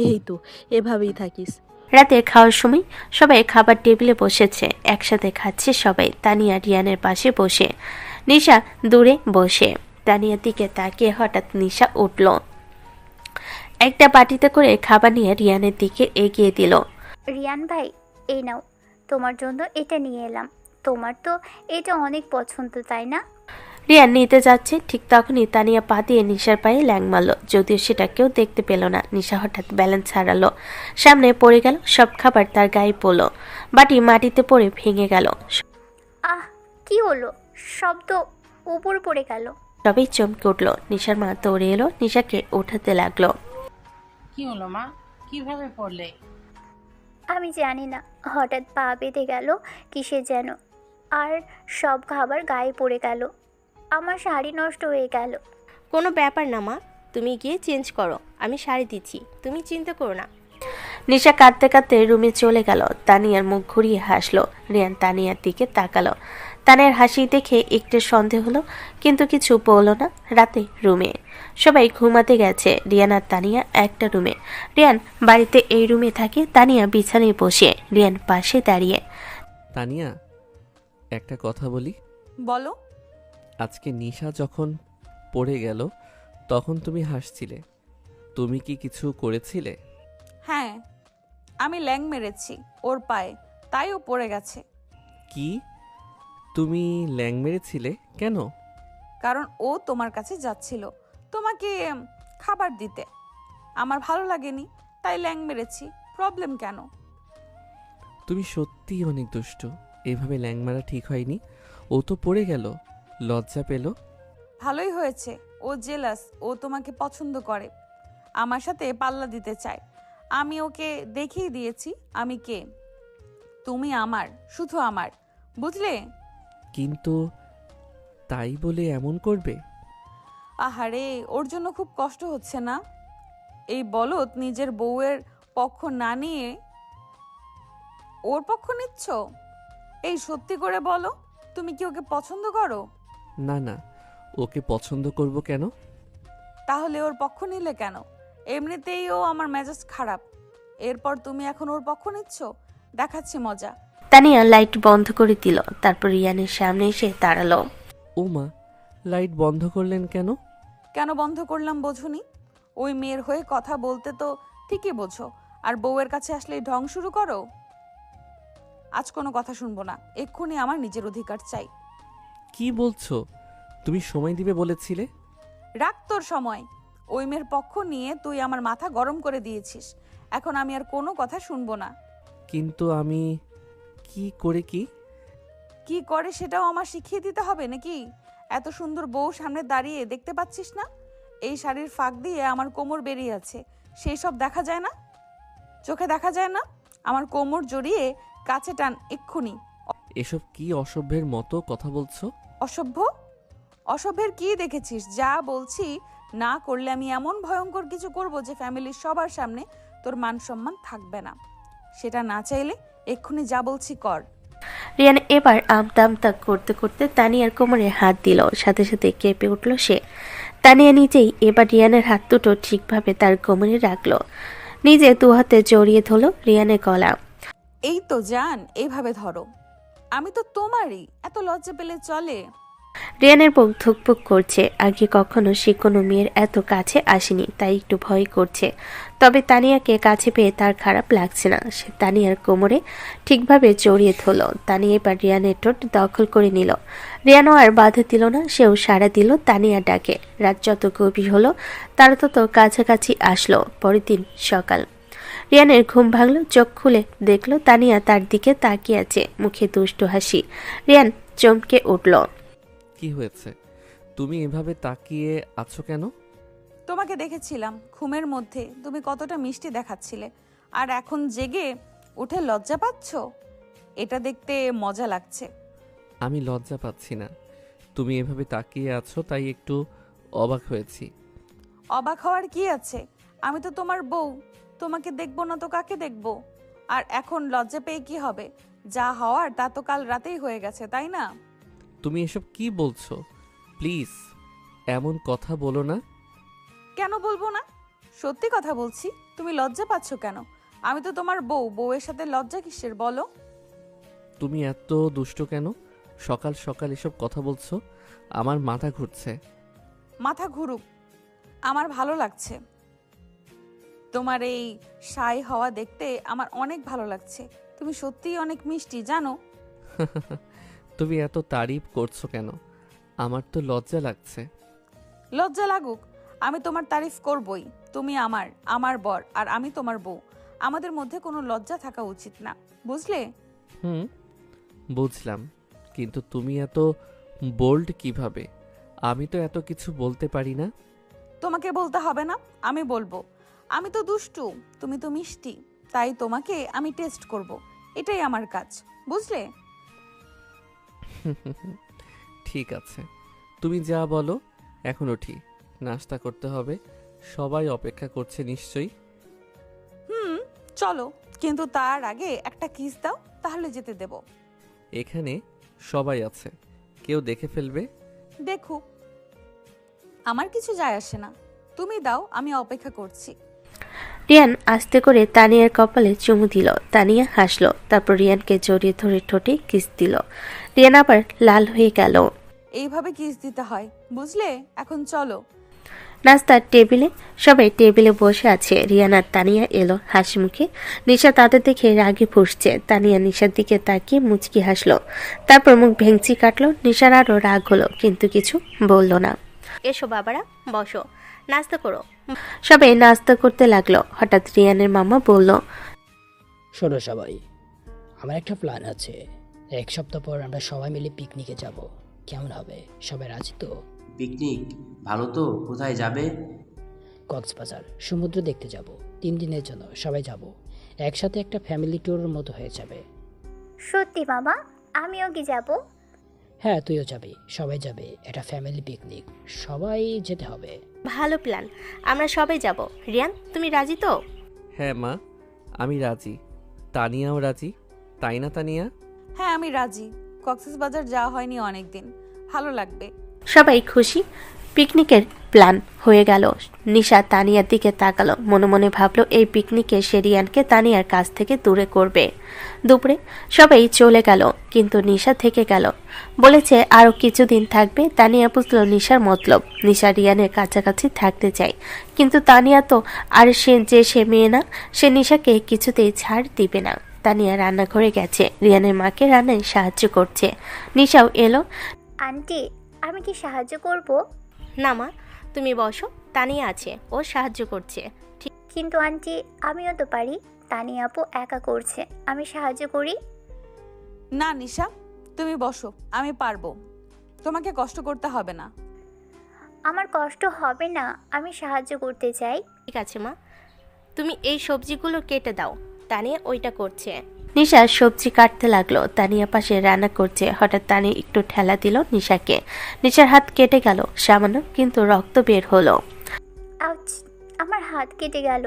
এই তো, এভাবেই থাকিস। রাতে খাওয়ার সময় সবাই খাবার টেবিলে বসেছে, একসাথে খাচ্ছে সবাই। তানিয়া রিয়ানের পাশে বসে, নিশা দূরে বসে। তানিয়ার দিকে তাকিয়ে হঠাৎ নিশা উঠল, একটা বাটিতে করে খাবার নিয়ে রিয়ানের দিকে এগিয়ে দিল। রিয়ান ভাই, এই নাও, তোমার জন্য এটা নিয়ে এলাম। তোমার তো এটা অনেক পছন্দ, তাই না? রিয়ান নিতে যাচ্ছে, ঠিক তখনই তানিয়া পা দিয়ে নিশার পায়ে ল্যাং মারল। যদিও সেটা কেউ দেখতে পেল না। নিশা হঠাৎ ব্যালেন্স হারালো, সামনে পড়ে গেল। সব খাবার তার গায়ে পড়ল, বাটি মাটিতে পড়ে ভেঙে গেল। আহ, কি হলো? শব্দ উপর পড়ে গেল। সবাই চমকে উঠল। নিশার মা দৌড়ে এলো, নিশাকে ওঠাতে লাগলো। কি হলো মা, কিভাবে পড়লে? আমি জানি না, হঠাৎ পা বেঁধে গেল কিসে যেন, আর সব খাবার গায়ে পড়ে গেল। আমার শাড়ি নষ্ট হয়ে গেল। কোনো ব্যাপার না মা, তুমি গিয়ে চেঞ্জ করো, আমি শাড়ি দিচ্ছি, তুমি চিন্তা করো না। নিশা কাঁদতে কাঁদতে রুমে চলে গেল। তানিয়ার মুখ ঘুরিয়ে হাসলো। রিয়ান তানিয়ার দিকে তাকালো। তানিয়ার হাসি দেখে একটু সন্দেহ হলো, কিন্তু কিছু বলল না। রাতে রুমে সবাই ঘুমাতে গেছে। রিয়ান আর তানিয়া একটা রুমে। রিয়ান বাড়িতে এই রুমে থাকে, তানিয়া বিছানায় বসে, রিয়ান পাশে দাঁড়িয়ে। তানিয়া, একটা কথা বলি। বলো। আজকে নিশা যখন পড়ে গেল তখন তুমি হাসছিলে, তুমি কি কিছু করেছিলে? হ্যাঁ, আমি ল্যাং মেরেছি ওর পায়ে, তাই ও পড়ে গেছে। কি? তুমি ল্যাং মেরেছিলে কেন? কারণ ও তোমার কাছে যাচ্ছিল তোমাকে খাবার দিতে। আমার ভালো লাগেনি, তাই ল্যাং মেরেছি। প্রবলেম কেন? তুমি সত্যিই অনেক দুষ্ট। এভাবে ল্যাং মারা ঠিক হয়নি। ও তো পড়ে গেল, লজ্জা পেল। ভালোই হয়েছে, ও জেলাস। ও তোমাকে পছন্দ করে, আমার সাথে পাল্লা দিতে চায়। আমি ওকে দেখিয়ে দিয়েছি আমি কে। তুমি আমার, শুধু আমার। বুঝলে? কিন্তু তাই বলে এমন করবে? আহারে, ওর জন্য খুব কষ্ট হচ্ছে না? এই বলত নিজের বউয়ের পক্ষ না নিয়ে ওর পক্ষ নিচ্ছ? এই সত্যি করে বলো, তুমি কি ওকে পছন্দ করো? না না, ওকে পছন্দ করব কেন? তাহলে ওর পক্ষ নিলে কেন? এমনিতেই ও আমার মেজাজ খারাপ, এরপর তুমি এখন ওর পক্ষ নিচ্ছ? দেখাচ্ছি মজা। তানিয়া লাইট বন্ধ করে দিল, তারপর রিয়ানের সামনে এসে দাঁড়ালো। ও মা, লাইট বন্ধ করলেন কেন? কেন বন্ধ করলাম বোঝুনি? ওই মেয়ের হয়ে কথা বলতে তো ঠিকই বোঝো, আর বউয়ের কাছে আসলেই ঢং শুরু করো। আজ কোনো কথা শুনবো না, এক্ষুনি আমার নিজের অধিকার চাই। কি বলছো? তুমি সময় দিবে বলেছিলে। রাখ তোর সময়। ওই মেয়ের পক্ষ নিয়ে তুই আমার মাথা গরম করে দিয়েছিস। এখন আমি আর কোনো কথা শুনবো না। কিন্তু আমি কি করে কি? কি করে সেটাও আমার শিখিয়ে দিতে হবে নাকি? এত সুন্দর বউ সামনে দাঁড়িয়ে দেখতে পাচ্ছিস না? এই শাড়ির ফাঁক দিয়ে আমার কোমর বেরিয়ে আছে, সেই সব দেখা যায় না? চোখে দেখা যায় না? আমার কোমর জড়িয়ে কাছে টান এক্ষুনি। এসব কি অসভ্যের মতো কথা বলছো? অসভ্য? অসভ্যের কি দেখেছিস? যা বলছি না করলে আমি এমন ভয়ঙ্কর কিছু করব যে ফ্যামিলির সবার সামনে তোর মান সম্মান থাকবে না। সেটা না চাইলে এক্ষুনি যা বলছি কর। রিয়ান এবার আমতা করতে করতে তানিয়ার কোমরে হাত দিল, সাথে সাথে কেঁপে উঠল সে। তানিয়া নিজেই এবার রিয়ানের হাত দুটো ঠিকভাবে তার কোমরে রাখলো, নিজে দু হাতে জড়িয়ে ধরল রিয়ানের গলা। এই তো জান, এইভাবে ধরো। আমি তো তোমারই, এত লজ্জা পেলে চলে? রিয়ানের বুক ধুকপুক করছে। আগে কখনো সে কোনো মেয়ের এত কাছে আসেনি, তাই একটু ভয় করছে। তবে তানিয়াকে কাছে পেয়ে তার খারাপ লাগছে না। সে তানিয়ার কোমরে ঠিকভাবে জড়িয়ে ধরল। তানিয়া এবার রিয়ানের ঠোঁট দখল করে নিল। রিয়ানও আর বাধা দিল না, সেও সাড়া দিল তানিয়া ডাকে। রাত যত গভীর হলো তারা তত কাছাকাছি আসলো। পরের দিন সকাল। রিয়ানের ঘুম ভাঙল, চোখ খুলে দেখলো তানিয়া তার দিকে তাকিয়ে আছে, মুখে দুষ্টু হাসি। রিয়ান চমকে উঠল। কি হয়েছে? তুমি এভাবে তাকিয়ে আছো কেন? তোমাকে দেখেছিলাম ঘুমের মধ্যে, তুমি কতটা মিষ্টি দেখাচ্ছিলে, আর এখন জেগে উঠে লজ্জা পাচ্ছ? এটা দেখতে মজা লাগছে। আমি লজ্জা পাচ্ছি না, তুমি এভাবে তাকিয়ে আছো তাই একটু অবাক হয়েছি। অবাক হওয়ার কি আছে? আমি তো তোমার বউ, তোমাকে দেখবো না তো কাকে দেখবো? আর এখন লজ্জা পেয়ে কি হবে? যা হওয়ার তা তো কাল রাতেই হয়ে গেছে, তাই না? তুমি এসব কি বলছো? প্লিজ এমন কথা বলো না। কেন বলবো না? সত্যি কথা বলছি। তুমি লজ্জা পাচ্ছ কেন? আমি তো তোমার বউ, বউয়ের সাথে লজ্জা কিসের বলো? তুমি এত দুষ্ট কেন? সকাল সকাল এসব কথা বলছো, আমার মাথা ঘুরছে। মাথা ঘুরুক, আমার ভালো লাগছে। তোমার এই শাই হওয়া দেখতে আমার অনেক ভালো লাগছে। তুমি সত্যিই অনেক মিষ্টি, জানো? তুমি এত তারিফ করছো কেন? আমার তো লজ্জা লাগছে। লজ্জা লাগুক, আমি তোমার তারিফ করবই। তুমি আমার, আমার বর, আর আমি তোমার বউ। আমাদের মধ্যে কোনো লজ্জা থাকা উচিত না, বুঝলে? হুম, বুঝলাম, কিন্তু তুমি এত বোল্ড কিভাবে? আমি তো এত কিছু বলতে পারি না। তোমাকে বলতে হবে না, আমি বলবো। আমি তো দুষ্টু, তুমি তো মিষ্টি, তাই তোমাকে আমি টেস্ট করব। এটাই আমার কাজ, বুঝলে? ঠিক আছে, তুমি যা বলো। এখন উঠি, নাস্তা করতে হবে। সবাই অপেক্ষা করছে নিশ্চয়ই। চলো, কিন্তু তার আগে একটা কিস দাও, তাহলে যেতে দেব। এখানে সবাই আছে, কেউ দেখে ফেলবে। দেখুক, আমার কিছু যায় আসে না। তুমি দাও, আমি অপেক্ষা করছি। রিয়ান আস্তে করে তানিয়ার কপালে চুমু দিল। তানিয়া হাসলো, তারপর রিয়ানকে জড়িয়ে ধরে ঠোঁটে কিস দিল। রিয়ান আবার লাল হয়ে গেল। এইভাবে কিস দিতে হয়, বুঝলে? এখন চলো। নাস্তার টেবিলে সবাই টেবিলে বসে আছে। রিয়ান আর তানিয়া এলো হাসি মুখে। নিশা তাদের দেখে রাগে ফুঁসছে। তানিয়া নিশার দিকে তাকিয়ে মুচকি হাসলো, তারপর মুখ ভেঙচি কাটলো। নিশার আরও রাগ হলো, কিন্তু কিছু বলল না। এসো বাবারা, বসো, নাস্তা করো। সবাই নাস্তা করতে লাগলো। হঠাৎ রিয়ানের মামা বলল, শোনো সবাই, আমার একটা প্ল্যান আছে। 1 সপ্তাহ পর আমরা সবাই মিলে পিকনিকে যাব, কেমন হবে? সবাই রাজি তো? পিকনিক? ভালো তো। কোথায় যাবে? কক্সবাজার, সমুদ্র দেখতে যাব। 3 দিনের জন্য সবাই যাব, একসাথে একটা ফ্যামিলি ট্যুরের মতো হয়ে যাবে। সত্যি বাবা, আমিও কি যাব? হ্যাঁ, তুইও যাবি, সবাই যাবে। এটা ফ্যামিলি পিকনিক, সবাই যেতে হবে। ভালো প্ল্যান, আমরা সবাই যাব। রিয়ান, তুমি রাজি তো? হ্যাঁ মা, আমি রাজি। তানিয়াও রাজি, তাই না তানিয়া? হ্যাঁ, আমি রাজি। কক্সবাজার যাওয়া হয়নি অনেকদিন, ভালো লাগবে। সবাই খুশি। পিকনিকের প্ল্যান হয়ে গেল। নিশা তানিয়ার দিকে তাকালো, মনে মনে ভাবলো এই পিকনিকে সে রিয়ানকে তানিয়ার কাছ থেকে দূরে করবে। দুপুরে সবাই চলে গেল, কিন্তু নিশা থেকে গেল। বলেছে আরো কিছুদিন থাকবে। তানিয়া বুঝলো নিশার মতলব। নিশা রিয়ানের কাছাকাছি থাকতে চায়, কিন্তু তানিয়া তো আর সে মেয়ে না, সে নিশাকে কিছুতেই ছাড় দিবে না। তানিয়া রান্নাঘরে গেছে, রিয়ানের মাকে রান্নায় সাহায্য করছে। নিশাও এলো। আন্টি, আমি কি সাহায্য করব? না মা, তুমি বসো, তানিয়া আছে, ও সাহায্য করছে। কিন্তু আন্টি, আমিও তো পারি। তানিয়া আপু একা করছে, আমি সাহায্য করি। না নিশা, তুমি বসো, আমি পারবো, তোমাকে কষ্ট করতে হবে না। আমার কষ্ট হবে না, আমি সাহায্য করতে চাই। ঠিক আছে মা, তুমি এই সবজিগুলো কেটে দাও, তানিয়া ওইটা করছে। নিশা সবজি কাটতে লাগলো, তানিয়া পাশে রান্না করছে। হঠাৎ তানিয়া একটু ঠেলা দিল নিশাকে। নিশার হাত কেটে গেল সামান্য, কিন্তু রক্ত বের হলো। আউচ! আমার হাত কেটে গেল।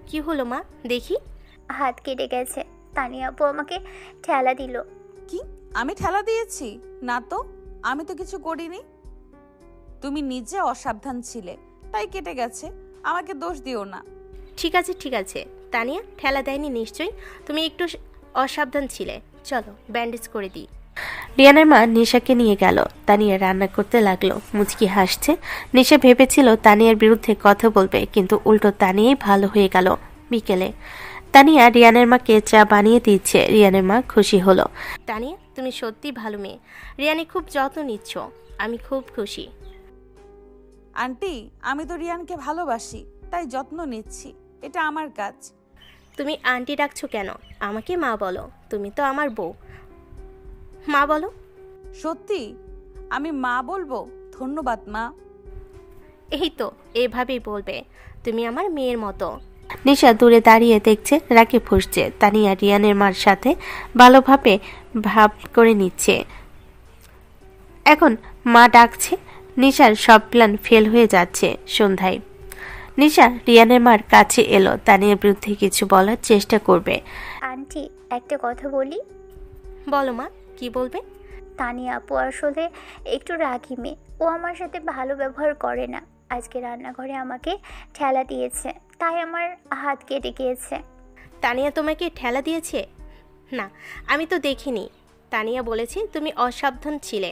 কি হলো মা, দেখি। হাত কেটে গেছে। তানিয়া আপু আমাকে ঠেলা দিল। কি, আমি ঠেলা দিয়েছি? না তো, আমি তো কিছু করিনি। তুমি নিজে অসাবধান ছিলে, তাই কেটে গেছে, আমাকে দোষ দিও না। ঠিক আছে ঠিক আছে, তানিয়া ঠেলা দেয়নি নিশ্চয়ই, তুমি একটু অসাবধান ছিলে। চলো ব্যান্ডেজ করে দিই। রিয়ানের মা নিশাকে নিয়ে গেল। তানিয়া রান্না করতে লাগলো, মুচকি হাসছে। নিশা ভেবেছিল তানিয়ার বিরুদ্ধে কথা বলবে, কিন্তু উল্টো তানিয়াই ভালো হয়ে গেল। বিকেলে তানিয়া রিয়ানের মাকে চা বানিয়ে দিচ্ছে। রিয়ানের মা খুশি হলো। তানিয়া, তুমি সত্যি ভালো মেয়ে, রিয়ানি খুব যত্ন নিচ্ছ, আমি খুব খুশি। আন্টি, আমি তো রিয়ানকে ভালোবাসি, তাই যত্ন নিচ্ছি, এটা আমার কাজ। তুমি আন্টি ডাকছো কেন? আমাকে মা বলো, তুমি তো আমার বউ। মা বলো। সত্যি আমি মা বলবো? ধন্যবাদ মা। এই তো, এভাবেই বলবে, তুমি আমার মেয়ের মতো। নিশা দূরে দাঁড়িয়ে দেখছে রাগে ফুঁসছে। তানিয়া রিয়ানের মার সাথে ভালোভাবে ভাব করে নিচ্ছে। এখন মা ডাকছে। নিশার সব প্ল্যান ফেল হয়ে যাচ্ছে। সন্ধ্যায় নিশা রিয়ানের মার কাছে এলো, তানিয়ার বিরুদ্ধে কিছু বলার চেষ্টা করবে। আন্টি, একটা কথা বলি। বলো মা, কি বলবে? তানিয়া আপু আসলে একটু রাগী মেয়ে, ও আমার সাথে ভালো ব্যবহার করে না। আজকে রান্নাঘরে আমাকে ঠেলা দিয়েছে, তাই আমার হাত কেটে গিয়েছে। তানিয়া তোমাকে ঠেলা দিয়েছে? না, আমি তো দেখিনি। তানিয়া বলেছে তুমি অসাবধান ছিলে।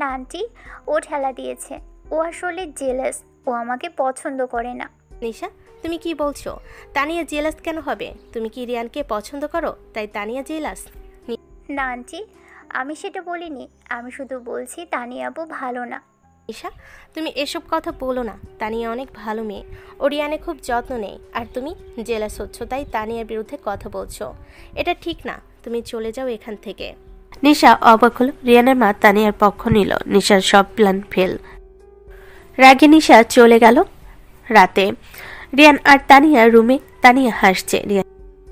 না আন্টি, ও ঠেলা দিয়েছে। ও আসলে জেলাস, ও আমাকে পছন্দ করে না। নিশা, তুমি কি বলছো? তানিয়া জেলাস কেন হবে? তুমি কি রিয়ানকে পছন্দ করো, তাই তানিয়া জেলাস? না আন্টি, আমি সেটা বলিনি। আমি শুধু বলছি তানিয়া আপু ভালো না। নিশা, তুমি এসব কথা বলো না। তানিয়া অনেক ভালো মেয়ে, ও রিয়ানে খুব যত্ন নেই, আর তুমি জেলাস হচ্ছ, তাই তানিয়ার বিরুদ্ধে কথা বলছো। এটা ঠিক না, তুমি চলে যাও এখান থেকে। নিশা অবাক হলো। রিয়ানের মা তানিয়ার পক্ষ নিল। নিশার সব প্ল্যান ফেল। রাগে নিশা চলে গেল। রাতে রিয়ান আর তানিয়া রুমে। তানিয়া হাসছে। রিয়ান,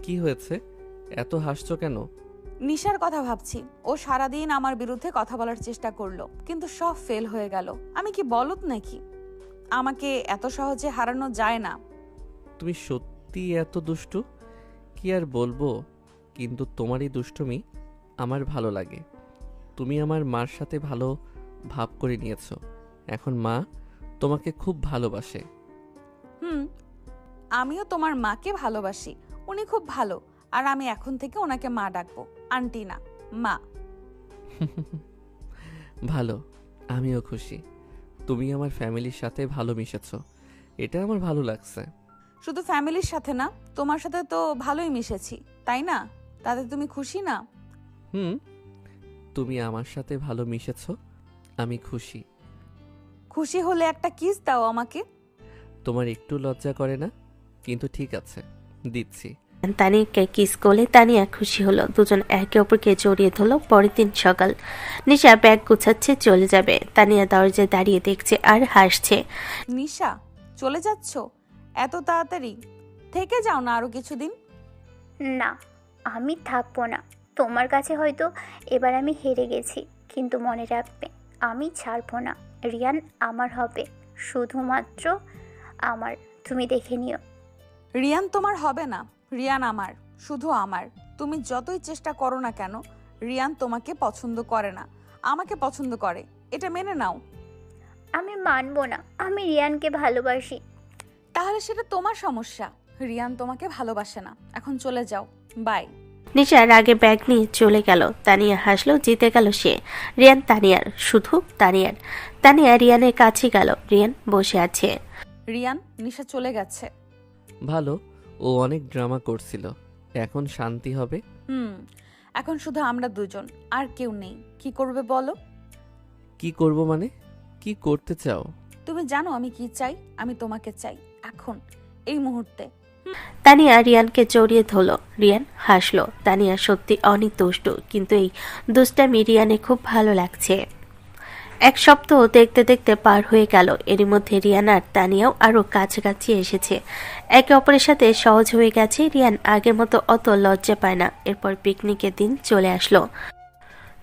কি হয়েছে, এত হাসছো কেন? নিশার কথা ভাবছি। ও সারাদিন আমার বিরুদ্ধে কথা বলার চেষ্টা করলো, কিন্তু সব ফেল হয়ে গেল। আমি কি বলদ নাকি? আমাকে এত সহজে হারানো যায় না। তুমি সত্যি এত দুষ্টু, কি আর বলবো, কিন্তু তোমারই দুষ্টুমি আমার ভালো লাগে। তুমি আমার মার সাথে ভালো ভাব করে নিয়েছো, এখন মা তোমাকে খুব ভালোবাসে। আমিও তোমার মাকে ভালোবাসি, উনি খুব ভালো। আর আমি এখন থেকে ওনাকে মা ডাকবো, আন্টি না, মা। ভালো, আমিও খুশি। তুমি আমার ফ্যামিলির সাথে ভালো মিশেছো, এটা আমার ভালো লাগছে। শুধু ফ্যামিলির সাথে না, তোমার সাথে তো ভালোই মিশেছি, তাই না? তাতে তুমি খুশি না? তুমি আমার সাথে ভালো মিশেছো, আমি খুশি। খুশি হলে একটা কিস দাও আমাকে। তোমার একটু লজ্জা করে না? কিন্তু ঠিক আছে, দিচ্ছি। তানিয়াকে কিস করলে তানিয়া খুশি হলো। দুজন একে অপরকে জড়িয়ে ধরলো। পরের দিন সকাল। নিশা ব্যাগ গুছাচ্ছে, চলে যাবে। তানিয়া দরজায় দাঁড়িয়ে দেখছে আর হাসছে। নিশা, চলে যাচ্ছ এত তাড়াতাড়ি? থেকে যাও না আরো কিছুদিন। না, আমি থাকবো না। তোমার কাছে হয়তো এবার আমি হেরে গেছি, কিন্তু মনে রাখবে আমি ছাড়বো না। রিয়ান আমার হবে, শুধুমাত্র আমার। তুমি দেখে নিও। রিয়ান তোমার হবে না, রিয়ান আমার, শুধু আমার। তুমি যতই চেষ্টা করো না কেন, রিয়ান তোমাকে পছন্দ করে না, আমাকে পছন্দ করে, এটা মেনে নাও। আমি মানবো না, আমি রিয়ানকে ভালোবাসি। তাহলে সেটা তোমার সমস্যা। রিয়ান তোমাকে ভালোবাসে না। এখন চলে যাও, বাই। নিশা রাগে ব্যাগ নিয়ে চলে গেল। তানিয়া হাসলো, জিতে গেল সে। রিয়ান তানিয়ার, শুধু তানিয়ার। তানিয়া রিয়ানের কাছে গেল। রিয়ান বসে আছে। রিয়ান, নিশা চলে গেছে। ভালো, ও অনেক ড্রামা করছিল, এখন শান্তি হবে। এখন শুধু আমরা দুজন, আর কেউ নেই। কি করবে বলো? কি করব মানে? কি করতে চাও? তুমি জানো আমি কি চাই? আমি তোমাকে চাই, এখন, এই মুহূর্তে। তানিয়া রিয়ানকে জড়িয়ে ধরল। রিয়ান হাসলো। তানিয়া সত্যি অনেক দুষ্টু, কিন্তু এই দুষ্টামি রিয়ানে খুব ভালো লাগছে। এক সপ্তাহ দেখতে দেখতে পার হয়ে গেল। এরই মধ্যে রিয়ান আর তানিয়াও আরো কাছাকাছি এসেছে। একে অপরের সাথে সহজ হয়ে গেছে। রিয়ান আগের মতো অত লজ্জা পায় না। এরপর পিকনিকের দিন চলে আসলো।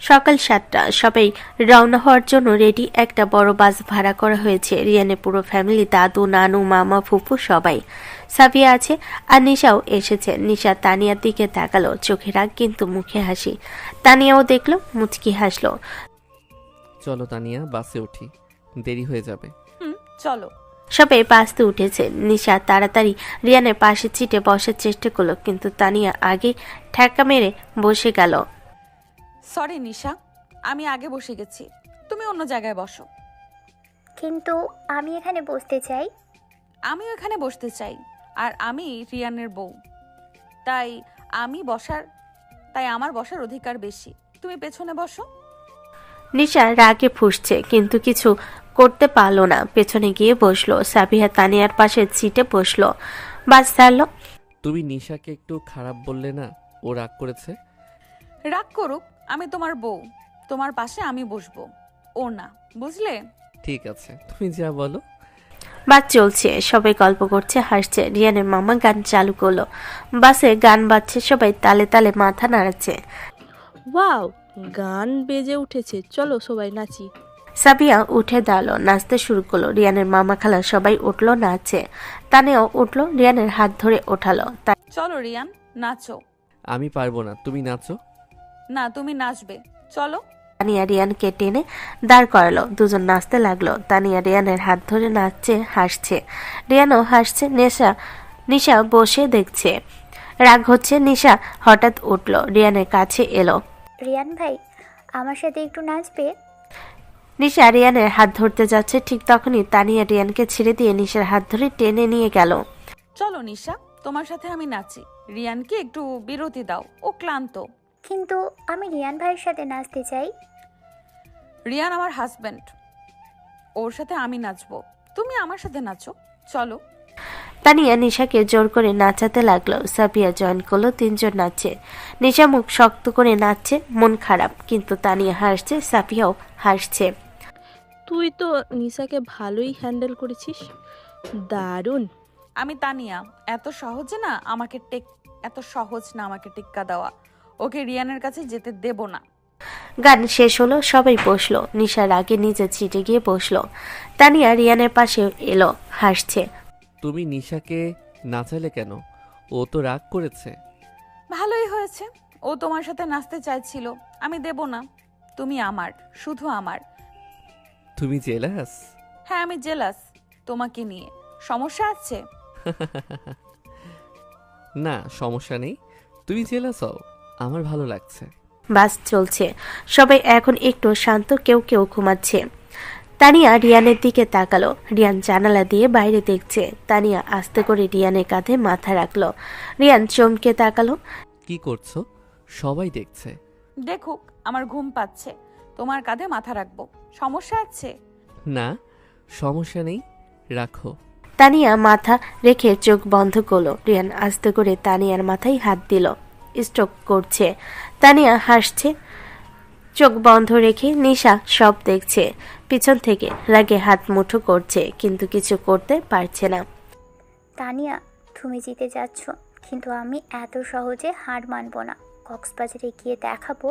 সকাল 7টা, সবাই রওনা হওয়ার জন্য রেডি। একটা বড় বাস ভাড়া করা হয়েছে। রিয়ানের পুরো ফ্যামিলি, দাদু, নানু, মামা, ফুফু সবাই। সাবিয়া আছে, আর নিশাও এসেছে। নিশা তানিয়ার দিকে তাকালো, চোখে রাগ কিন্তু মুখে হাসি। তানিয়াও দেখলো, মুচকি হাসলো। চলো তানিয়া, বাসে উঠি, দেরি হয়ে যাবে। চলো। সবাই বাসতে উঠেছে। নিশা তাড়াতাড়ি রিয়ানের পাশের সিটে বসার চেষ্টা করলো, কিন্তু তানিয়া আগে ঠেকা মেরে বসে গেল। সরি নিশা, আমি আগে বসে গেছি, তুমি অন্য জায়গায় বসো। কিন্তু আমি এখানে বসতে চাই। আমিও এখানে বসতে চাই, আর আমি রিয়ানের বউ, তাই আমার বসার অধিকার বেশি। তুমি পেছনে বসো। নিশা রাগে ফুঁসছে, কিন্তু কিছু করতে পারলো না। পেছনে গিয়ে বসলো। সাবিহা তানিয়ার পাশের সিটে বসলো। বাস ছাড়লো। তুমি নিশাকে একটু খারাপ বললে না? ও রাগ করেছে। রাগ করুক, আমি তোমার বউ, তোমার পাশে আমি বসবো, ও না, বুঝলে? ঠিক আছে, তুমি যা বলো। বাস চলছে, সবাই গল্প করছে, হাসছে। রিয়ানের মামা গান চালু করলো। বাসে গান বাজছে, সবাই তালে তালে মাথা নাড়াচ্ছে। ওয়াও, গান বেজে উঠেছে, চলো সবাই নাচি। সাবিয়া উঠে দাঁড়ালো, নাচতে শুরু করলো। রিয়ানের মামা খালা সবাই উঠলো, নাচছে। তানিয়াও উঠলো, রিয়ানের হাত ধরে ওঠালো। চলো রিয়ান, নাচো। আমি পারবো না, তুমি নাচো। না, তুমি নাচবে, চলো। তানিয়া রিয়ানকে টেনে দাঁড় করালো। দুজন নাচতে লাগলো। তানিয়া রিয়ানের হাত ধরে নাচছে, হাসছে। রিয়ানও হাসছে। নিশা বসে দেখছে। রাগ হচ্ছে। নিশা হঠাৎ উঠলো, রিয়ানের কাছে এলো। রিয়ান ভাই, আমার সাথে একটু নাচবে? নিশা রিয়ানের হাত ধরতে যাচ্ছে, ঠিক তখনই তানিয়া রিয়ানকে ছেড়ে দিয়ে নিশার হাত ধরে টেনে নিয়ে গেল। চলো নিশা, তোমার সাথে আমি নাচি। রিয়ানকে একটু বিরতি দাও, ও ক্লান্ত। কিন্তু আমি রিয়ান ভাইয়ের সাথে নাচতে চাই। রিয়ান আমার হাজবেন্ড, ওর সাথে আমি নাচবো, তুমি আমার সাথে নাচো, চলো। তানিয়া নিশাকে জোর করে নাচাতে লাগলো। সাবিয়া জয়েন করলো। তিনজন নাচছে। নিশা মুখ শক্ত করে নাচছে, মন খারাপ, কিন্তু তানিয়া হাসছে, সাবিয়াও হাসছে। তুই তো নিশাকে ভালোই হ্যান্ডেল করেছিস, দারুণ। আমি তানিয়া, এত সহজ না আমাকে টেক্কা দেওয়া। ওকে রিয়ানের কাছে যেতে দেব না। গান শেষ হলো, সবাই বসলো। নিশার আগে নিজের সিটে গিয়ে বসলো। তানিয়া রিয়ানের পাশে এলো, হাসছে। তুমি নিশাকে নাচালে কেন? ও তো রাগ করেছে। ভালোই হয়েছে, ও তোমার সাথে নাচতে চাইছিল, আমি দেব না। তুমি আমার, শুধু আমার। তুমি জেলাস? হ্যাঁ, আমি জেলাস তোমাকে নিয়ে। সমস্যা আছে? না, সমস্যা নেই, তুমি জেলাস হও, আমার ভালো লাগছে। বাস চলছে, সবাই এখন একটু শান্ত, কেউ কেউ ঘুমাচ্ছে। তানিয়া রিয়ানের দিকে তাকালো। রিয়ান জানালা দিয়ে বাইরে দেখছে। তানিয়া আস্তে করে রিয়ানের কাঁধে মাথা রাখলো। রিয়ান চমকে তাকালো। কি করছো? সবাই দেখছে। দেখুক, আমার ঘুম পাচ্ছে, তোমার কাঁধে মাথা রাখবো, সমস্যা আছে? না, সমস্যা নেই, রাখো। তানিয়া মাথা রেখে চোখ বন্ধ করলো। রিয়ান আস্তে করে তানিয়ার মাথায় হাত দিল। স্ট্রোক করছে। তানিয়া হাসছে, চোখ বন্ধ রেখে। নিশা সব দেখছে। পিছন থেকে রাগে হাত মুঠো করছে, কিন্তু কিছু করতে পারছে না। তানিয়া, তুমি জিতে যাচ্ছ, কিন্তু আমি এত সহজে হার মানব না। কক্সবাজারে গিয়ে দেখাবো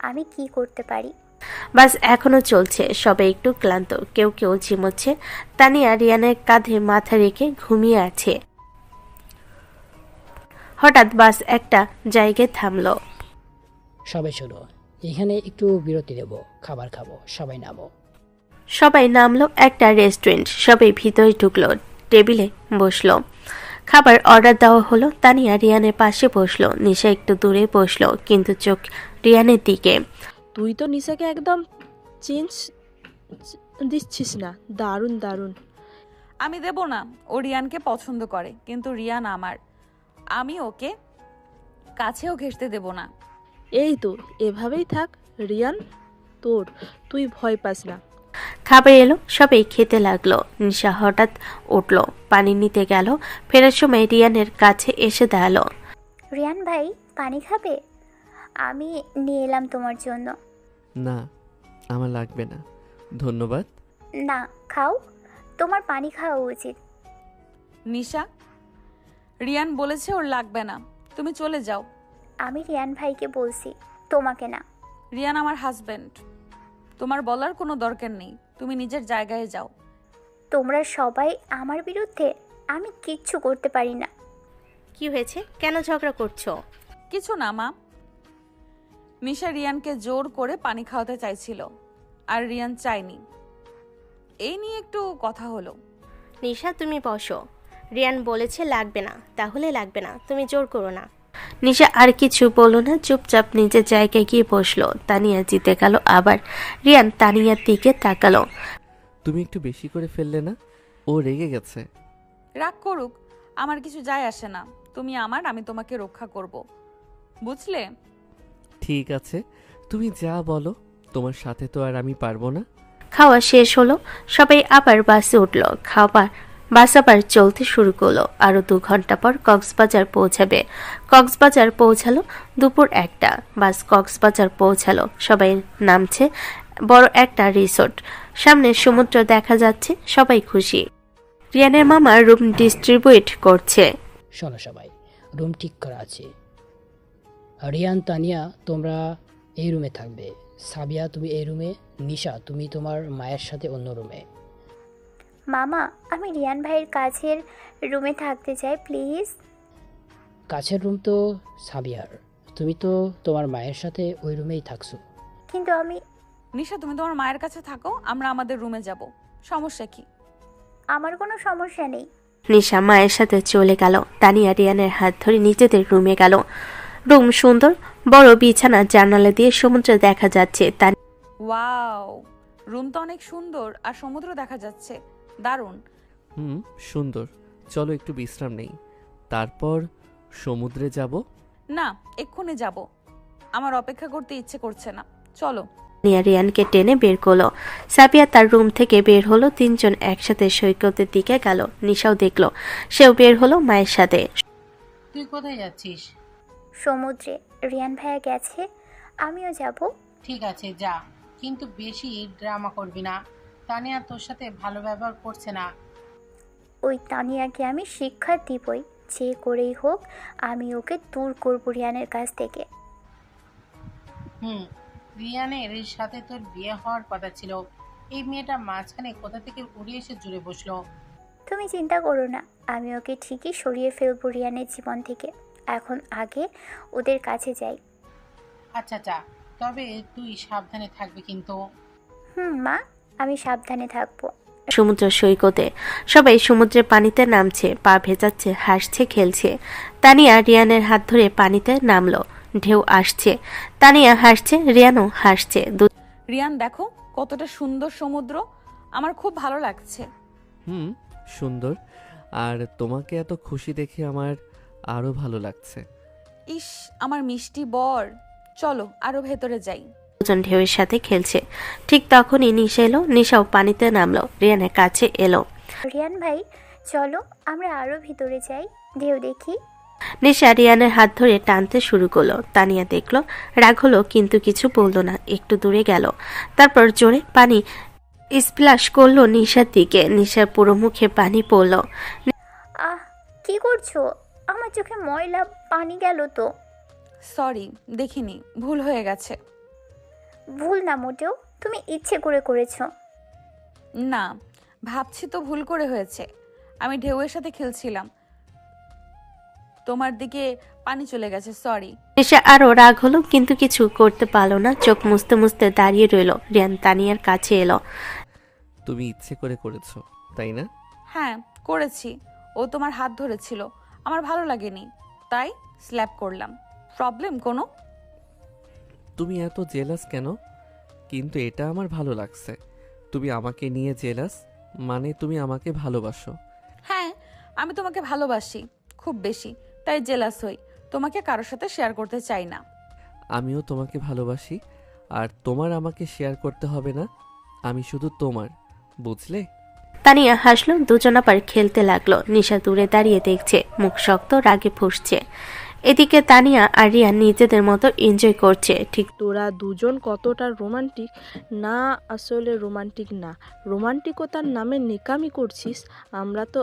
আমি কি করতে পারি। বাস এখনো চলছে, সবাই একটু ক্লান্ত, কেউ কেউ ঝিমোচ্ছে। তানিয়া রিয়ানের কাঁধে মাথা রেখে ঘুমিয়ে আছে। হঠাৎ বাস একটা জায়গায় থামলো। সবাই শোনো, এখানে একটু বিরতি দেব, খাবার খাবো, সবাই নামো। সবাই নামলো একটা রেস্টুরেন্ট। সবাই ভিতরে ঢুকলো, টেবিলে বসলো। খাবার অর্ডার দেওয়া হলো। তানিয়া রিয়ানের পাশে বসলো, নিশা একটু দূরে বসলো, কিন্তু চোখ রিয়ানের দিকে। তুই তো নিশাকে একদম চেঞ্জ দিচ্ছিস না। দারুণ দারুণ। আমি দেব না। ও রিয়ানকে পছন্দ করে, কিন্তু রিয়ান আমার। আমি ওকে কাছেও ঘেঁষতে দেব না। এই তো, এভাবেই থাক রিয়ান, তোর, তুই ভয় পাস না। খাবার এলো, সবাই খেতে লাগলো। নিশা হঠাৎ উঠলো, পানি নিতে গেল। ফেরার সময় রিয়ানের কাছে এসে দাঁড়ালো। রিয়ান ভাই পানি খাবে? আমি নিয়ে এলাম তোমার জন্য। না, আমার লাগবে না, ধন্যবাদ। না, খাও, তোমার পানি খাওয়া উচিত। নিশা, রিয়ান বলেছে ওর লাগবে না, তুমি চলে যাও। আমি রিয়ান ভাইকে বলছি, তোমাকে না। রিয়ান আমার হাজবেন্ড, তোমার বলার কোনো দরকার নেই। তুমি নিজের জায়গায় যাও। তোমরা সবাই আমার বিরুদ্ধে, আমি কিচ্ছু করতে পারি না। কি হয়েছে? কেন ঝগড়া করছো? কিছু না মা। নিশা রিয়ানকে জোর করে পানি খাওয়াতে চাইছিল, আর রিয়ান চায়নি। এই নিয়ে একটু কথা হলো। নিশা, তুমি বসো। রিয়ান বলেছে লাগবে না, তাহলে লাগবে না, তুমি জোর করো না। নিশা আর কিছু বলল না, চুপচাপ নিজের জায়গায় গিয়ে বসলো। তানিয়া জিতে গেল আবার। রিয়ান তানিয়ার দিকে তাকালো। তুমি একটু বেশি করে ফেললে না? ও রেগে গেছে। রাগ করুক, আমার কিছু যায় আসে না। তুমি আমার, আমি তোমাকে রক্ষা করব, বুঝলে? ঠিক আছে, তুমি যা বলো। তোমার সাথে তো আর আমি পারবো না। খাওয়া শেষ হলো, সবাই আবার বাসে উঠলো। বাস আবার চলতে শুরু করলো। আরো 2 ঘন্টা পর কক্সবাজার পৌঁছাবে। কক্সবাজার পৌঁছালো দুপুর 1টা। বাস কক্সবাজার পৌঁছালো, সবাই নামছে। বড় একটা রিসোর্ট, সামনে সমুদ্র দেখা যাচ্ছে, সবাই খুশি। রিয়ানের মামা রুম ডিস্ট্রিবিউট করছে। শোনো সবাই, রুম ঠিক করা আছে। রিয়ান, তানিয়া তোমরা এই রুমে থাকবে। সাবিয়া তুমি এই রুমে, নিশা তুমি তোমার মায়ের সাথে অন্য রুমে। মামা, আমি রিয়ান ভাইয়ের কাছের রুমে থাকতে চাই, প্লিজ। কাছের রুম তো সাবিয়ার, তুমি তো তোমার মায়ের সাথে ওই রুমেই থাকছো। কিন্তু আমি। নিশা, তুমি তোমার মায়ের কাছে থাকো, আমরা আমাদের রুমে যাব। সমস্যা কি? আমার কোনো সমস্যা নেই। নিশা মায়ের সাথে চলে গেল। তানিয়া রিয়ানের হাত ধরে নিজেদের রুমে গেল। রুম সুন্দর, বড় বিছানা, জানালা দিয়ে সমুদ্র দেখা যাচ্ছে। ওয়াও, রুম তো অনেক সুন্দর, আর সমুদ্র দেখা যাচ্ছে, দারুণ। সুন্দর। চলো একটু বিশ্রাম নেই, তারপর সমুদ্রে যাব। না, এক্ষুনি যাব, আমার অপেক্ষা করতে ইচ্ছে করছে না। চলো। তানিয়া রিয়ানকে টেনে বের করলো। সাবিয়া তার রুম থেকে বের হলো। 3 জন একসাথে সৈকতের দিকে গেল। নিশাও দেখলো, সেও বের হলো মায়ের সাথে। তুই কোথায় যাচ্ছিস? সমুদ্রে। রিয়ান ভাইয়া গেছে, আমিও যাব। ঠিক আছে যা, কিন্তু বেশি ড্রামা করবি না। তানিয়া তোর সাথে ভালো ব্যবহার করছে না। ওই তানিয়াকে আমি শিক্ষা দিবই, যে করেই হোক আমি ওকে দূর করব রিয়ানের কাছ থেকে। রিয়ানের সাথে তোর বিয়ে হওয়ার কথা ছিল, এই মেয়েটা মাঝখানে কোথা থেকে উড়ে এসে জুড়ে বসলো। তুমি চিন্তা করো না, আমি ওকে ঠিকই সরিয়ে ফেলবো রিয়ানের জীবন থেকে। এখন আগে ওদের কাছে যাই। আচ্ছা যা, তবে তুই সাবধানে থাকবি কিন্তু। মা, আমি সাবধানে থাকবো। সমুদ্র সৈকতে সবাই সমুদ্রের পানিতে নামছে, পা ভেজাচ্ছে, হাসছে, খেলছে। তানিয়া রিয়ানের হাত ধরে পানিতে নামলো। ঢেউ আসছে, তানিয়া হাসছে, রিয়ানও হাসছে। রিয়ান, দেখো কতটা সুন্দর সমুদ্র, আমার খুব ভালো লাগছে। সুন্দর, আর তোমাকে এত খুশি দেখে আমার আরো ভালো লাগছে। ইস, আমার মিষ্টি বর, চলো আরো ভেতরে যাই। দুজন ঢেউয়ের সাথে খেলছে। ঠিক তখনই নিশা এলো। নিশাও পানিতে নামলো, রিয়ানের কাছে এলো। রিয়ান ভাই চলো আমরা আরো ভিতরে যাই, ঢেউ দেখি। নিশা রিয়ানের হাত ধরে টানতে শুরু করলো। তানিয়া দেখলো, রাগ হলো, কিন্তু কিছু বললো না। একটু দূরে গেল, তারপর জোরে পানি স্প্ল্যাশ করলো নিশার দিকে। নিশার পুরো মুখে পানি পড়লো। আহ, কি করছো? আমার চোখে ময়লা পানি গেল তো। সরি, দেখিনি, ভুল হয়ে গেছে। ভুল না মোটেও, তুমি ইচ্ছে করে করেছো। না, ভাবছি তো ভুল করে হয়েছে। আমি ঢেউয়ের সাথে খেলছিলাম, তোমার দিকে পানি চলে গেছে, সরি। নিশা আরো রাগ হলো, কিন্তু কিছু করতে পারলো না। চোখ মুছতে মুছতে দাঁড়িয়ে রইল। রিয়ান তানিয়ার কাছে এলো। তুমি ইচ্ছে করে করেছো, তাই না? হ্যাঁ করেছি। ও তোমার হাত ধরেছিল, আমার ভালো লাগেনি, তাই স্ল্যাপ করলাম। প্রবলেম কোনো? তুমি এত জেলাস কেন? কিন্তু এটা আমার ভালো লাগছে। তুমি আমাকে নিয়ে জেলাস, মানে তুমি আমাকে ভালোবাসো। হ্যাঁ, আমি তোমাকে ভালোবাসি খুব বেশি, তাই জেলাস হই। তোমাকে কারোর সাথে শেয়ার করতে চাই না। আমিও তোমাকে ভালোবাসি, আর তোমার আমাকে শেয়ার করতে হবে না। আমি শুধু তোমার, বুঝলে? তানিয়া হাসলো, দুজন আবার খেলতে লাগলো। নিশা দূরে দাঁড়িয়ে দেখছে, মুখ শক্ত, রাগে ফুঁসছে। এদিকে তানিয়া আর রিয়ান নিজেদের মতো এনজয় করছে। ঠিক তোরা দুজন কতটা রোমান্টিক না, আসলে রোমান্টিক না, রোমান্টিকতার নামে নেকামি করছিস। আমরা তো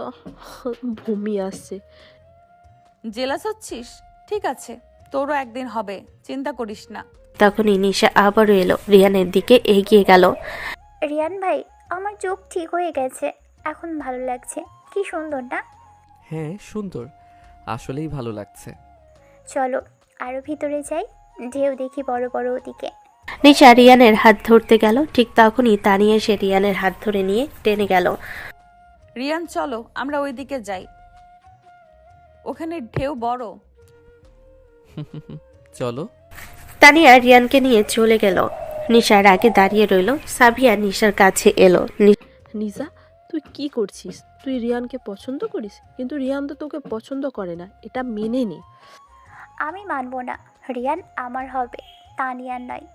ভূমি আসছে। জেলাস হচ্ছিস? ঠিক আছে, তোরও একদিন হবে, চিন্তা করিস না। তখনই নিশা আবারও এলো, রিয়ানের দিকে এগিয়ে গেল। রিয়ান ভাই, আমার চোখ ঠিক হয়ে গেছে, এখন ভালো লাগছে। কি সুন্দর না? হ্যাঁ সুন্দর, আসলেই ভালো লাগছে। চলো আরো ভিতরে যাই, ঢেউ দেখি বড় বড় ওদিকে। নিশা রিয়ানের হাত ধরতে গেল, ঠিক তখনই তানিয়া এসে রিয়ানের হাত ধরে নিয়ে টেনে গেল। রিয়ান চলো আমরা ওইদিকে যাই, ওখানে ঢেউ বড়। চলো। তানিয়া রিয়ানকে নিয়ে চলে গেল। নিশার আগে দাঁড়িয়ে রইল। সাবিয়া নিশার কাছে এলো। নিশা, তুই কি করছিস? তুই রিয়ানকে পছন্দ করিস, কিন্তু রিয়ান তো তোকে পছন্দ করে না, এটা মেনে নে। আমি মানবো না, রিয়ান আমার হবে, তানিয়ার নয়।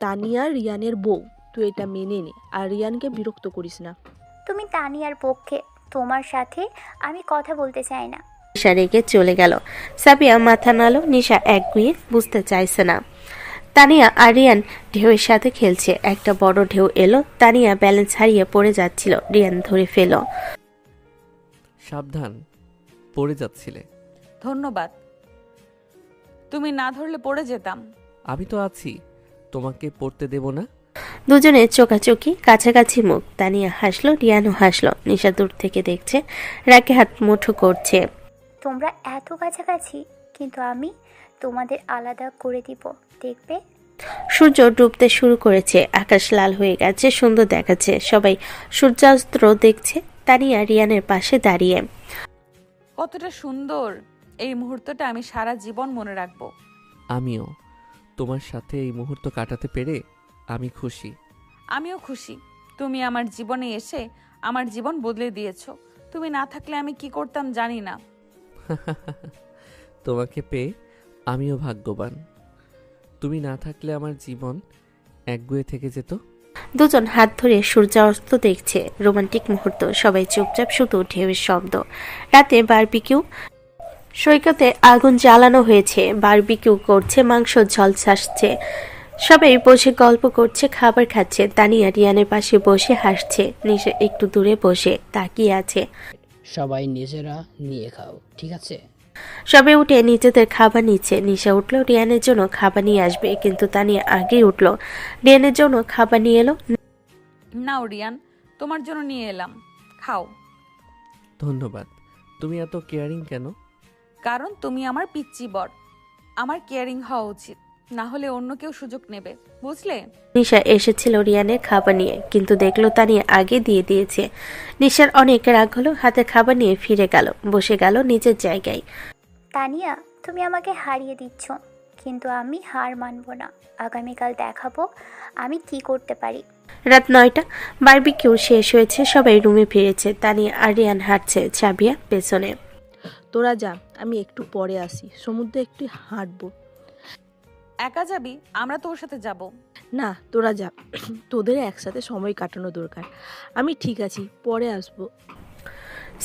তানিয়া রিয়ানের বউ, তুই এটা মেনে নে, আর রিয়ানকে বিরক্ত করিস না। তুমি তানিয়ার পক্ষে, তোমার সাথে আমি কথা বলতে চাই না। নিশা রেগে চলে গেল। সাবিয়া মাথা নাড়ল। নিশা একগুঁয়ে বুঝতে চাইছে না। তানিয়া আর রিয়ান ঢেউয়ের সাথে খেলছে। একটা বড় ঢেউ এলো, তানিয়া ব্যালেন্স হারিয়ে পড়ে যাচ্ছিল। রিয়ান ধরে ফেল। সাবধান, পড়ে যাচ্ছিলে। ধন্যবাদ, তুমি না ধরলে পড়ে যেতাম। আমি তো আছি, তোমাকে পড়তে দেব না। দুজনে চোখাচোখি, কাছাকাছি মুখ। তানিয়া হাসলো, রিয়ানও হাসলো। নিশা দূর থেকে দেখছে, রাগে হাত মুঠো করছে। তোমরা এত কাছাকাছি, কিন্তু আমি তোমাদের আলাদা করে দিব, দেখবে। সূর্য ডুবতে শুরু করেছে, আকাশ লাল হয়ে গেছে, সুন্দর দেখাচ্ছে। সবাই সূর্যাস্ত দেখছে। তানিয়া রিয়ানের পাশে দাঁড়িয়ে। কতটা সুন্দর এই মুহূর্তটা, আমি সারা জীবন মনে রাখবো। আমিও তোমার সাথে এই মুহূর্ত কাটাতে পেরে আমি খুশি। আমিও খুশি, তুমি আমার জীবনে এসে আমার জীবন বদলে দিয়েছো। তুমি না থাকলে আমি কি করতাম জানি না। তোমাকে পেয়ে আমিও ভাগ্যবান। তুমি না থাকলে আমার জীবন একগুঁয়ে থেকে যেত। দুজন হাত ধরে সূর্যাস্ত দেখছে, রোমান্টিক মুহূর্ত। সবাই চুপচাপ, শুধু ঢেউয়ের শব্দ। রাতে বারবিকিউ, সৈকতে আগুন জ্বালানো হয়েছে, বারবিকিউ করছে, মাংস ঝলসাচ্ছে। সবাই বসে গল্প করছে, খাবার খাচ্ছে। তানিয়া রিয়ানের পাশে বসে হাসছে। নিশা একটু দূরে বসে তাকিয়ে আছে। সবাই নিজেরা নিয়ে খাও, ঠিক আছে? সবে উঠে নিজেদের খাবার নিচ্ছে। নিশা উঠলো, রিয়ানের জন্য খাবার নিয়ে আসবে, কিন্তু তানিয়া আগেই উঠলো। রিয়ানের জন্য খাবার নিয়ে এলো। নাও রিয়ান, তোমার জন্য নিয়ে এলাম, খাও। ধন্যবাদ। তুমি এত কেয়ারিং কেন? কারণ তুমি আমার পিচ্চি বর, আমার কেয়ারিং হওয়া উচিত, না হলে অন্য কেউ সুযোগ নেবে, বুঝলে? নিশা এসেছিল রিয়ানের খাবার নিয়ে, কিন্তু দেখলো তানিয়া আগে দিয়ে দিয়েছে। নিশার অনেক রাগ হলো, হাতে খাবার নিয়ে ফিরে গেল, বসে গেল নিজের জায়গায়। তানিয়া, তুমি আমাকে হারিয়ে দিচ্ছ, কিন্তু আমি হার মানব না। আগামীকাল দেখাবো আমি কি করতে পারি। রাত 9টা, বারবিকিউ শেষ হয়েছে, সবাই রুমে ফিরেছে। তানিয়া আর রিয়ান হাঁটছে, সাবিয়া পেছনে। তোরা যা, আমি একটু পরে আসি, সমুদ্রে একটু হাঁটবো। একা যাবি? আমরা তোর সাথে যাব। না, তোরা যা, তোদের একসাথে সময় কাটানো দরকার। আমি ঠিক আছি, পরে আসবো।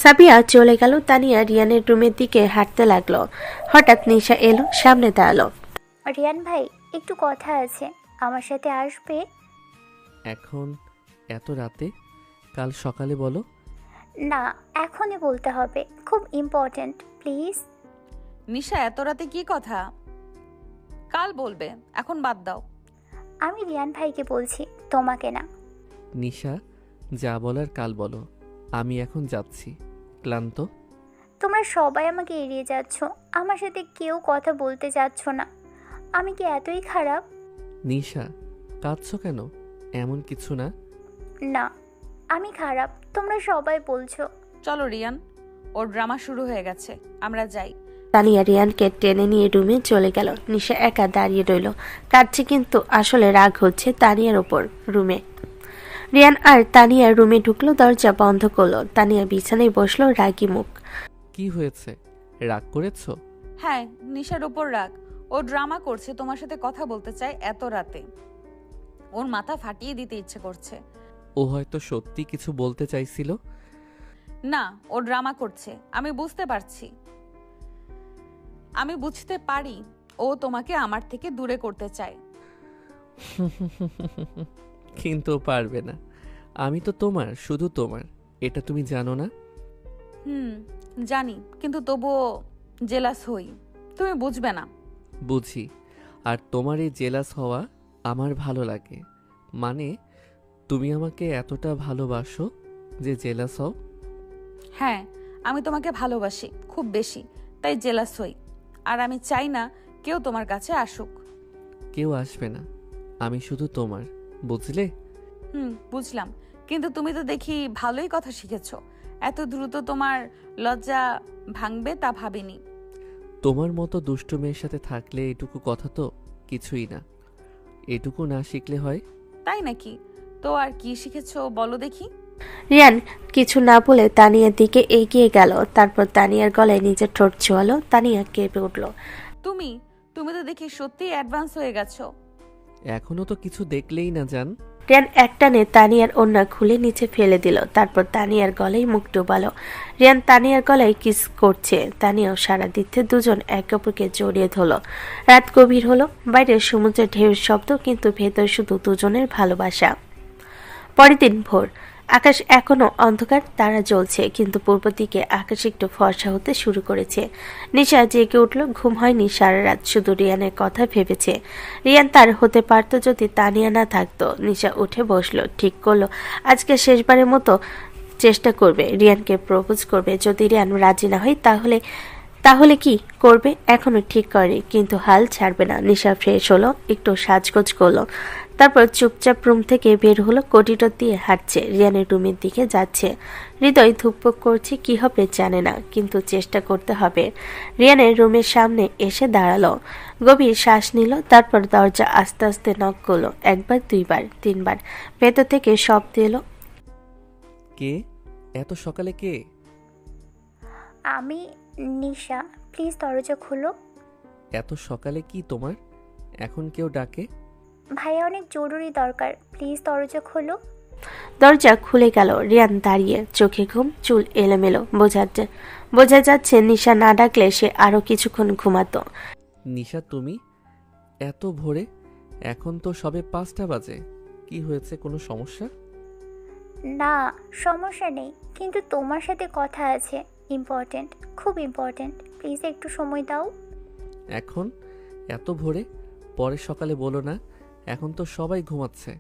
সাবিয়া চলে গেল। তানিয়া রিয়ানের রুমের দিকে হাঁটতে লাগলো। হঠাৎ নিশা এলো, সামনে দাঁড়ালো। রিয়ান ভাই, একটু কথা আছে, আমার সাথে আসবে? এখন এত রাতে? কাল সকালে বলো। না, এখনই বলতে হবে, খুব ইম্পর্ট্যান্ট, প্লিজ। নিশা, এত রাতে কি কথা? কাল বলবে, এখন বাদ দাও। আমি রিয়ান ভাইকে বলছি, তোমাকে না। নিশা, যা বলার কাল বলো। আমি এখন যাচ্ছি, ক্লান্ত। তোমরা সবাই আমাকে এড়িয়ে যাচ্ছ, আমার সাথে কেউ কথা বলতে চাচ্ছ না। আমি কি এতই খারাপ? নিশা, কাঁদছো কেন? এমন কিছু না। না, আমি খারাপ, তোমরা সবাই বলছো। চলো রিয়ান, ওর ড্রামা শুরু হয়ে গেছে, আমরা যাই। তানিয়া রিয়ানকে টেনে নিয়ে রুমে চলে গেল। নিশা একা দাঁড়িয়ে রইল, কাঁদছে কিন্তু আসলে রাগ হচ্ছে তানিয়ার ওপর। রুমে রিয়ান আর তানিয়া রুমে ঢুকলো, দরজা বন্ধ করলো। তানিয়া বিছানায় বসলো, রাগী মুখ। কি হয়েছে, রাগ করেছো? হ্যাঁ, নিশার ওপর রাগ। ও ড্রামা করছে, তোমার সাথে কথা বলতে চায় এত রাতে। ওর মাথা ফাটিয়ে দিতে ইচ্ছে করছে। ও হয়তো সত্যি কিছু বলতে চাইছিল। না, ও ড্রামা করছে, আমি বুঝতে পারছি। আমি বুঝতে পারি ও তোমাকে আমার থেকে দূরে করতে চায়। কিন্তু পারবে না, আমি তো তোমার, শুধু তোমার, এটা তুমি জানো না? জানি, কিন্তু তবুও জেলাস হই। তুমি বুঝবে না। বুঝি, আর তোমার এই জেলাস হওয়া আমার ভালো লাগে। মানে তুমি আমাকে এতটা ভালোবাসো যে জেলাস হও? হ্যাঁ, আমি তোমাকে ভালোবাসি খুব বেশি, তাই জেলাস হই। আর আমি চাই না কেউ তোমার কাছে আসুক। কেউ আসবে না, আমি শুধু তোমার, বুঝলে? বুঝলাম, কিন্তু তুমি তো দেখি ভালোই কথা শিখেছো। এত দ্রুত তোমার লজ্জা ভাঙবে তা ভাবিনি। তোমার মতো দুষ্টু মেয়ের সাথে থাকলে এটুকু কথা তো কিছুই না। এটুকু না শিখলে হয়? তাই নাকি? তো আর কি শিখেছো বলো দেখি। রিয়ান কিছু না বলে তানিয়ার দিকে এগিয়ে গেল, তারপর তানিয়ার গলায় নিজের ঠোঁট ছোঁয়ালো। তানিয়া কেঁপে উঠল। তুমি তুমি তো দেখি সত্যি অ্যাডভান্স হয়ে গেছো। এখনো তো কিছু দেখলেই না জান। রিয়ান একটানে তানিয়ার ওড়না খুলে নিচে ফেলে দিল, তারপর তানিয়ার গলায় মুখ ডুবালো। রিয়ান তানিয়ার গলায় কিস করছে, তানিয়াও সারা দিচ্ছে। দুজন একে অপরকে জড়িয়ে ধরল। রাত গভীর হলো, বাইরে সমুদ্রের ঢেউর শব্দ, কিন্তু ভেতর শুধু দুজনের ভালোবাসা। পরের দিন ভোর, আকাশ এখনো অন্ধকার, তারা জ্বলছে, কিন্তু পূর্ব দিকে আকাশ একটু ফর্সা হতে শুরু করেছে। নিশা জেগে উঠল, ঘুম হয়নি সারা রাত, শুধু রিয়ানের কথা ভেবেছে। রিয়ান তার হতে পারত যদি তানিয়া না থাকতো। নিশা উঠে বসলো, ঠিক করলো আজকে শেষবারের মতো চেষ্টা করবে, রিয়ানকে প্রপোজ করবে। যদি রিয়ান রাজি না হয় তাহলে কি করবে এখনো ঠিক করে, কিন্তু হাল ছাড়বে না। নিশা ফ্রেশ হলো, একটু সাজগোজ করলো, তারপর চুপচাপ রুম থেকে বের হলো। করিডোর দিয়ে হাঁটছে, রিয়ানের রুমের দিকে যাচ্ছে। হৃদয় ধুকপুক করছে, কি হবে জানে না, কিন্তু চেষ্টা করতে হবে। রিয়ানের রুমের সামনে এসে দাঁড়ালো, গভীর শ্বাস নিল, তারপর দরজা আস্তে আস্তে নক করলো। একবার, দুইবার, তিনবার। ভেতর থেকে শব্দ এলো। কে? এত সকালে কে? আমি নিশা, প্লিজ দরজা খুলো। এত সকালে কি তোমার? এখন কেউ ডাকে? ভাইয়া অনেক জরুরি দরকার, প্লিজ দরজা খোলো। দরজা খুলে গেল। রিয়ান দাঁড়িয়ে, চোখে ঘুম, চুল এলোমেলো। বোঝা যাচ্ছে নিশা না ডাকলে সে আরো কিছুক্ষণ ঘুমাতো। নিশা তুমি? এত ভোরে? এখন তো সবে 5টা বাজে। কি হয়েছে, কোনো সমস্যা? না, সমস্যা নেই, কিন্তু তোমার সাথে কথা আছে, ইম্পর্ট্যান্ট, খুব ইম্পর্ট্যান্ট, প্লিজ একটু সময় দাও। এখন এত ভোরে? পরে সকালে বলো না, এখন তো সবাই ঘুমাচ্ছে।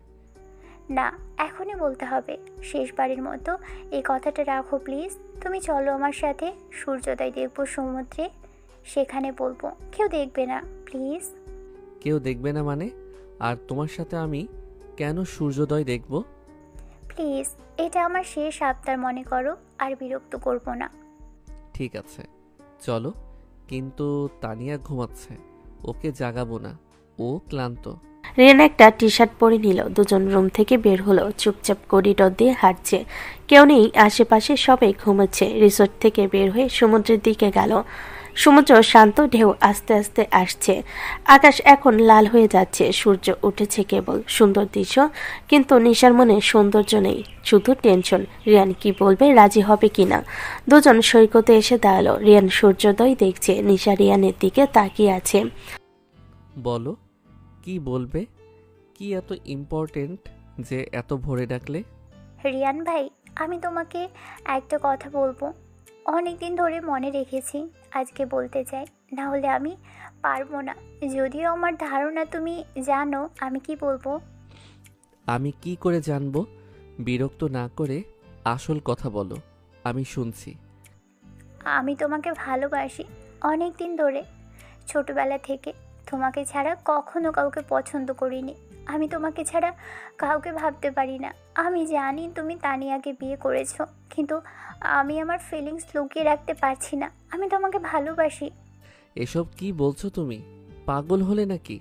না, এখনই বলতে হবে, শেষবারের মতো এই কথাটা রাখো প্লিজ। তুমি চলো আমার সাথে, সূর্যোদয় দেখবো সমুদ্রে, সেখানে বলবো, কেউ দেখবে না, প্লিজ। কেউ দেখবে না মানে? আর তোমার সাথে আমি কেন সূর্যোদয় দেখব? প্লিজ, এটা আমার শেষ আবদার মনে করো, আর বিরক্ত করবো না। ঠিক আছে, চলো। কিন্তু তানিয়া ঘুমাচ্ছে, ওকে জাগাবো না, ও ক্লান্ত। রিয়ান একটা টি শার্ট পরে নিল, দুজন রুম থেকে বের হলো। চুপচাপ করিডোর দিয়ে হাঁটছে, কেউ নেই আশেপাশে, সবাই ঘুমাচ্ছে। রিসোর্ট থেকে বের হয়ে সমুদ্রের দিকে গেল। সমুদ্র শান্ত, ঢেউ আস্তে আস্তে আসছে। আকাশ এখন লাল হয়ে যাচ্ছে, সূর্য উঠেছে কেবল। সুন্দর দৃশ্য, কিন্তু নিশার মনে সৌন্দর্য নেই, শুধু টেনশন। রিয়ান কি বলবে, রাজি হবে কিনা। দুজন সৈকতে এসে দাঁড়ালো। রিয়ান সূর্যোদয় দেখছে, নিশা রিয়ানের দিকে তাকিয়ে আছে। বলো, কি বলবে? কি এত ইম্পর্টেন্ট যে এত ভোরে ডাকলে? রিয়ান ভাই, আমি তোমাকে একটা কথা বলবো, অনেক দিন ধরে মনে রেখেছি, আজকে বলতে চাই, না হলে আমি পারবো না। যদিও আমার ধারণা তুমি জানো আমি কি বলবো। আমি কি করে জানবো? বিরক্ত না করে আসল কথা বলো, আমি শুনছি। আমি তোমাকে ভালোবাসি অনেক দিন ধরে, ছোটবেলা থেকে। তোমাকে ছাড়া কখনো কাউকে পছন্দ করিনি। আমি তোমাকে ছাড়া কাউকে ভাবতে পারি না। আমি জানি তুমি তানিয়াকে বিয়ে করেছো, কিন্তু আমি আমার ফিলিংস লুকিয়ে রাখতে পারছি না। আমি তোমাকে ভালোবাসি। এসব কি বলছো তুমি? পাগল হলে নাকি?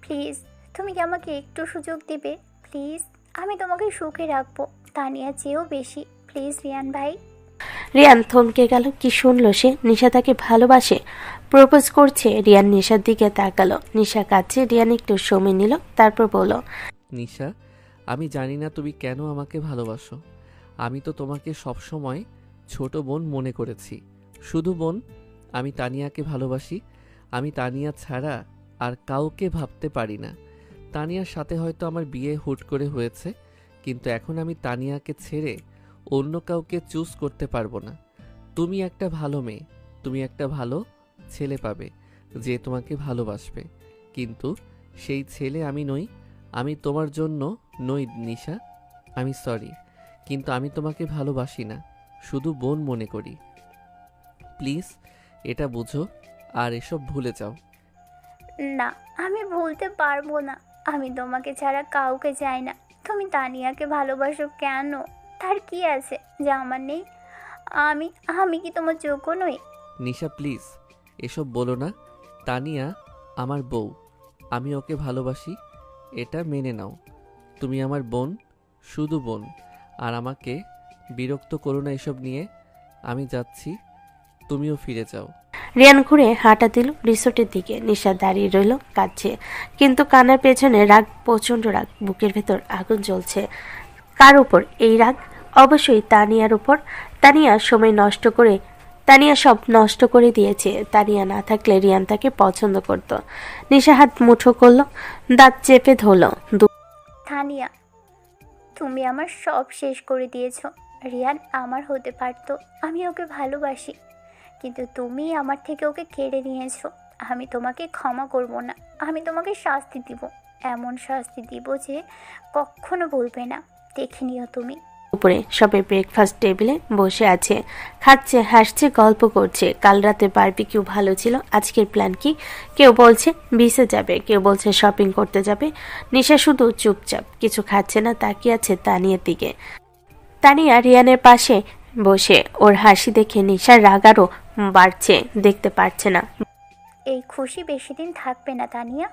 প্লিজ, তুমি কি আমাকে একটু সুযোগ দিবে? প্লিজ, আমি তোমাকে সুখে রাখবো, তানিয়া চেয়েও বেশি। প্লিজ রিয়ান ভাই। রিয়ান থমকে গেল। কি শুনলো সে? নিশা তাকে ভালোবাসে, প্রপোজ করছে। রিয়ান নিশার দিকে তাকালো। নিশা কাছে রিয়ান একটু সময় নিল, তারপর বলল, নিশা, আমি জানি না তুমি কেন আমাকে ভালোবাসো। আমি তো তোমাকে সবসময় ছোট বোন মনে করেছি, শুধু বোন। আমি তানিয়াকে ভালোবাসি। আমি তানিয়া ছাড়া আর কাউকে ভাবতে পারি না। তানিয়ার সাথে হয়তো আমার বিয়ে হুট করে হয়েছে, কিন্তু এখন আমি তানিয়াকে ছেড়ে অন্য কাউকে চুজ করতে পারবো না। তুমি একটা ভালো মেয়ে, তুমি একটা ভালো ছেলে পাবে যে তোমাকে ভালোবাসবে, কিন্তু সেই ছেলে আমি নই। আমি তোমার জন্য নই নিশা, আমি সরি, কিন্তু আমি তোমাকে ভালোবাসি না, শুধু বোন মনে করি। প্লিজ এটা বুঝো আর এসব ভুলে যাও। না, আমি ভুলতে পারবো না। আমি তোমাকে ছাড়া কাউকে চাই না। তুমি তানিয়াকে ভালোবাসো কেন? তার কি আছে যা আমার নেই? আমি আমি কি তোমার যোগ্য নই? নিশা প্লিজ এসব বলো না। তানিয়া আমার বউ, আমি ওকে ভালোবাসি, এটা মেনে নাও। তুমি আমার বোন, শুধু বোন, আর আমাকে বিরক্ত করো না এসব নিয়ে। আমি যাচ্ছি, তুমিও ফিরে যাও। রিয়ান ঘুরে হাঁটা দিল রিসোর্টের দিকে। নিশা দাঁড়িয়ে রইল কাঁদছে, কিন্তু কান্নার পেছনে রাগ, প্রচণ্ড রাগ। বুকের ভেতর আগুন জ্বলছে। কার উপর এই রাগ? অবশ্যই তানিয়ার উপর। তানিয়া সব নষ্ট করে দিয়েছে। তানিয়া না থাকলে রিয়ান তাকে পছন্দ করত। নিশা হাত মুঠো করলো, দাঁত চেপে ধরল। তানিয়া, তুমি আমার সব শেষ করে দিয়েছো। রিয়ান আমার হতে পারতো, আমি ওকে ভালোবাসি, কিন্তু তুমি আমার থেকে ওকে কেড়ে নিয়েছো। আমি তোমাকে ক্ষমা করব না। আমি তোমাকে শাস্তি দিব, এমন শাস্তি দিব যে কখনো ভুলবে না। দেখে নিও তুমি। উপরে সবে ব্রেকফাস্ট টেবিলে বসে আছে, খাচ্ছে, হাসছে, গল্প করছে। কাল রাতে বারবিকিউ ভালো ছিল, আজকের প্ল্যান কি? কেউ বলছে বিচে যাবে, কেউ বলছে শপিং করতে যাবে। নিশা শুধু চুপচাপ, কিছু খাচ্ছে না, তাকিয়ে আছে তানিয়ার দিকে। তানিয়া রিয়ানের পাশে বসে। ওর হাসি দেখে নিশার রাগ আরও বাড়ছে, দেখতে পারছে না। এই খুশি বেশি দিন থাকবে না তানিয়া।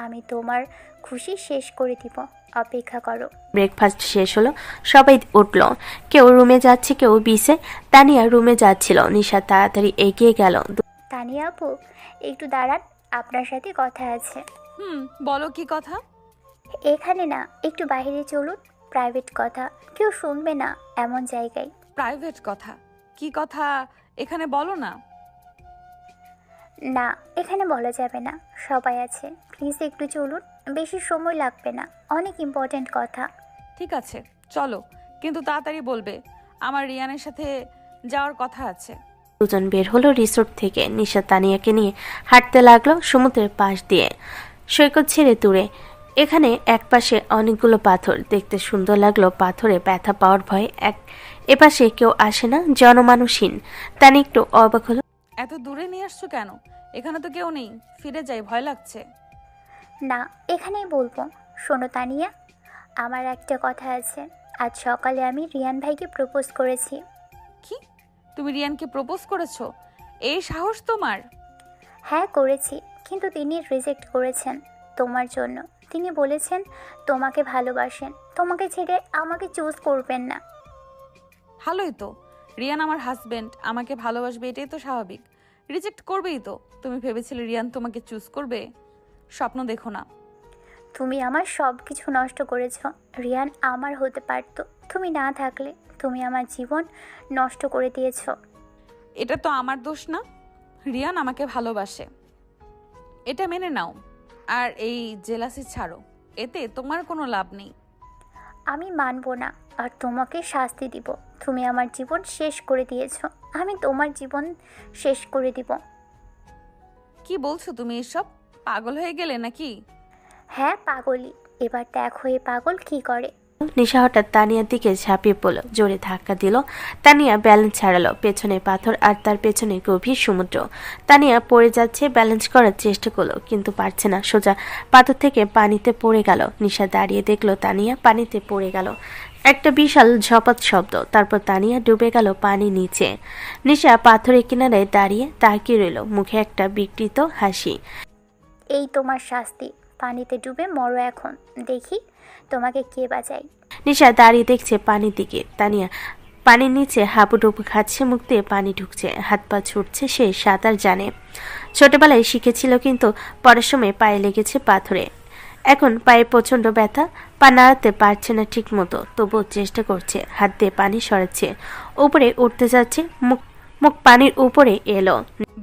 আমি তোমার খুশি শেষ করে দিব, অপেক্ষা করো। ব্রেকফাস্ট শেষ হলো, সবাই উঠল। কেউ রুমে যাচ্ছে, কেউ বিচে। তানিয়া রুমে যাচ্ছিল। নিশা তাড়াতাড়ি এগিয়ে গেল। তানিয়া আপু, একটু দাঁড়ান, আপনার সাথে কথা আছে। বলো কি কথা? এখানে না, একটু বাইরে চলুন, প্রাইভেট কথা। কেউ শুনবে না এমন জায়গায়। প্রাইভেট কথা? কি কথা এখানে বলো না। না, এখানে বলা যাবে না, সবাই আছে। প্লিজ একটু চলুন, বেশি সময় লাগবে না, অনেক ইম্পর্ট্যান্ট কথা। ঠিক আছে চলো, কিন্তু তাড়াতাড়ি বলবে, আমার রিয়ানের সাথে যাওয়ার কথা আছে। দুজন বের হলো রিসোর্ট থেকে। নিশা তানিয়াকে নিয়ে হাঁটতে লাগলো সমুদ্রের পাশ দিয়ে, সৈকত ছেড়ে দূরে। এখানে একপাশে অনেকগুলো পাথর, দেখতে সুন্দর লাগলো। পাথরে ব্যথা পাওয়ার ভয়ে এপাশে কেউ আসে না, জনমানুষহীন। তানি একটু অবাক হলো। এত দূরে নিয়ে আসছো কেন? এখানে তো কেউ নেই, ফিরে যাই, ভয় লাগছে। না, এখানেই বলবো। শোনো তানিয়া, আমার একটা কথা আছে। আজ সকালে আমি রিয়ান ভাইকে প্রপোজ করেছি। কি? তুমি রিয়ানকে প্রপোজ করেছো? এই সাহস তোমার? হ্যাঁ করেছি, কিন্তু তিনি রিজেক্ট করেছেন তোমার জন্য। তিনি বলেছেন তোমাকে ভালোবাসেন, তোমাকে ছেড়ে আমাকে চুজ করবেন না। ভালোই তো, রিয়ান আমার হাজবেন্ড, আমাকে ভালোবাসবে, এটাই তো স্বাভাবিক। রিজেক্ট করবেই তো। তুমি ভেবেছিলে রিয়ান তোমাকে চুজ করবে? স্বপ্ন দেখো না। তুমি আমার সব কিছু নষ্ট করেছ। রিয়ান আমার হতে পারতো, তুমি না থাকলে। তুমি আমার জীবন নষ্ট করে দিয়েছ। এটা তো আমার দোষ না, রিয়ান আমাকে ভালোবাসে, এটা মেনে নাও। আর এই জেলাসি ছাড়ো, এতে তোমার কোনো লাভ নেই। আমি মানবো না, আর তোমাকে শাস্তি দিব। তুমি আমার জীবন শেষ করে দিয়েছ, আমি তোমার জীবন শেষ করে দিব। কি বলছো তুমি এসব? পাগল হয়ে গেলে নাকি? হ্যাঁ পাগলই। এবার দেখো এ পাগল কি করে। নিশা হঠাৎ তানিয়ার দিকে ঝাঁপিয়ে পড়ল, জোরে ধাক্কা দিল। তানিয়া ব্যালেন্স ছাড়ালো, পেছনে পাথর আর তার পেছনে গভীর সমুদ্র। তানিয়া পড়ে যাচ্ছে, ব্যালেন্স করার চেষ্টা করলো কিন্তু পারছে না, সোজা পাথর থেকে পানিতে পড়ে গেল। নিশা দাঁড়িয়ে দেখলো তানিয়া পানিতে পড়ে গেল। একটা বিশাল ঝপাত শব্দ, তারপর তানিয়া ডুবে গেল পানির নিচে। নিশা পাথরের কিনারে দাঁড়িয়ে তাকিয়ে রইল, মুখে একটা বিকৃত হাসি। এই তোমার শাস্তি, পানিতে ডুবে মরো এখন, দেখি তোমাকে কে বাঁচায়। নিশা দাঁড়িয়ে দেখছে পানির দিকে। তানিয়া পানির নিচে হাবুডুবু খাচ্ছে, মুখ দিয়ে পানি ঢুকছে, হাত পা ছুটছে। সে সাঁতার জানে, ছোটবেলায় শিখেছিল, কিন্তু পরের সময় পায়ে লেগেছে পাথরে। এখন পায়ে প্রচন্ড ব্যথা, পা নাড়াতে পারছে না ঠিক মতো, তবুও চেষ্টা করছে, হাত দিয়ে পানি সরাচ্ছে, উপরে উঠতে যাচ্ছে। মুখ মুখ পানির উপরে এলো।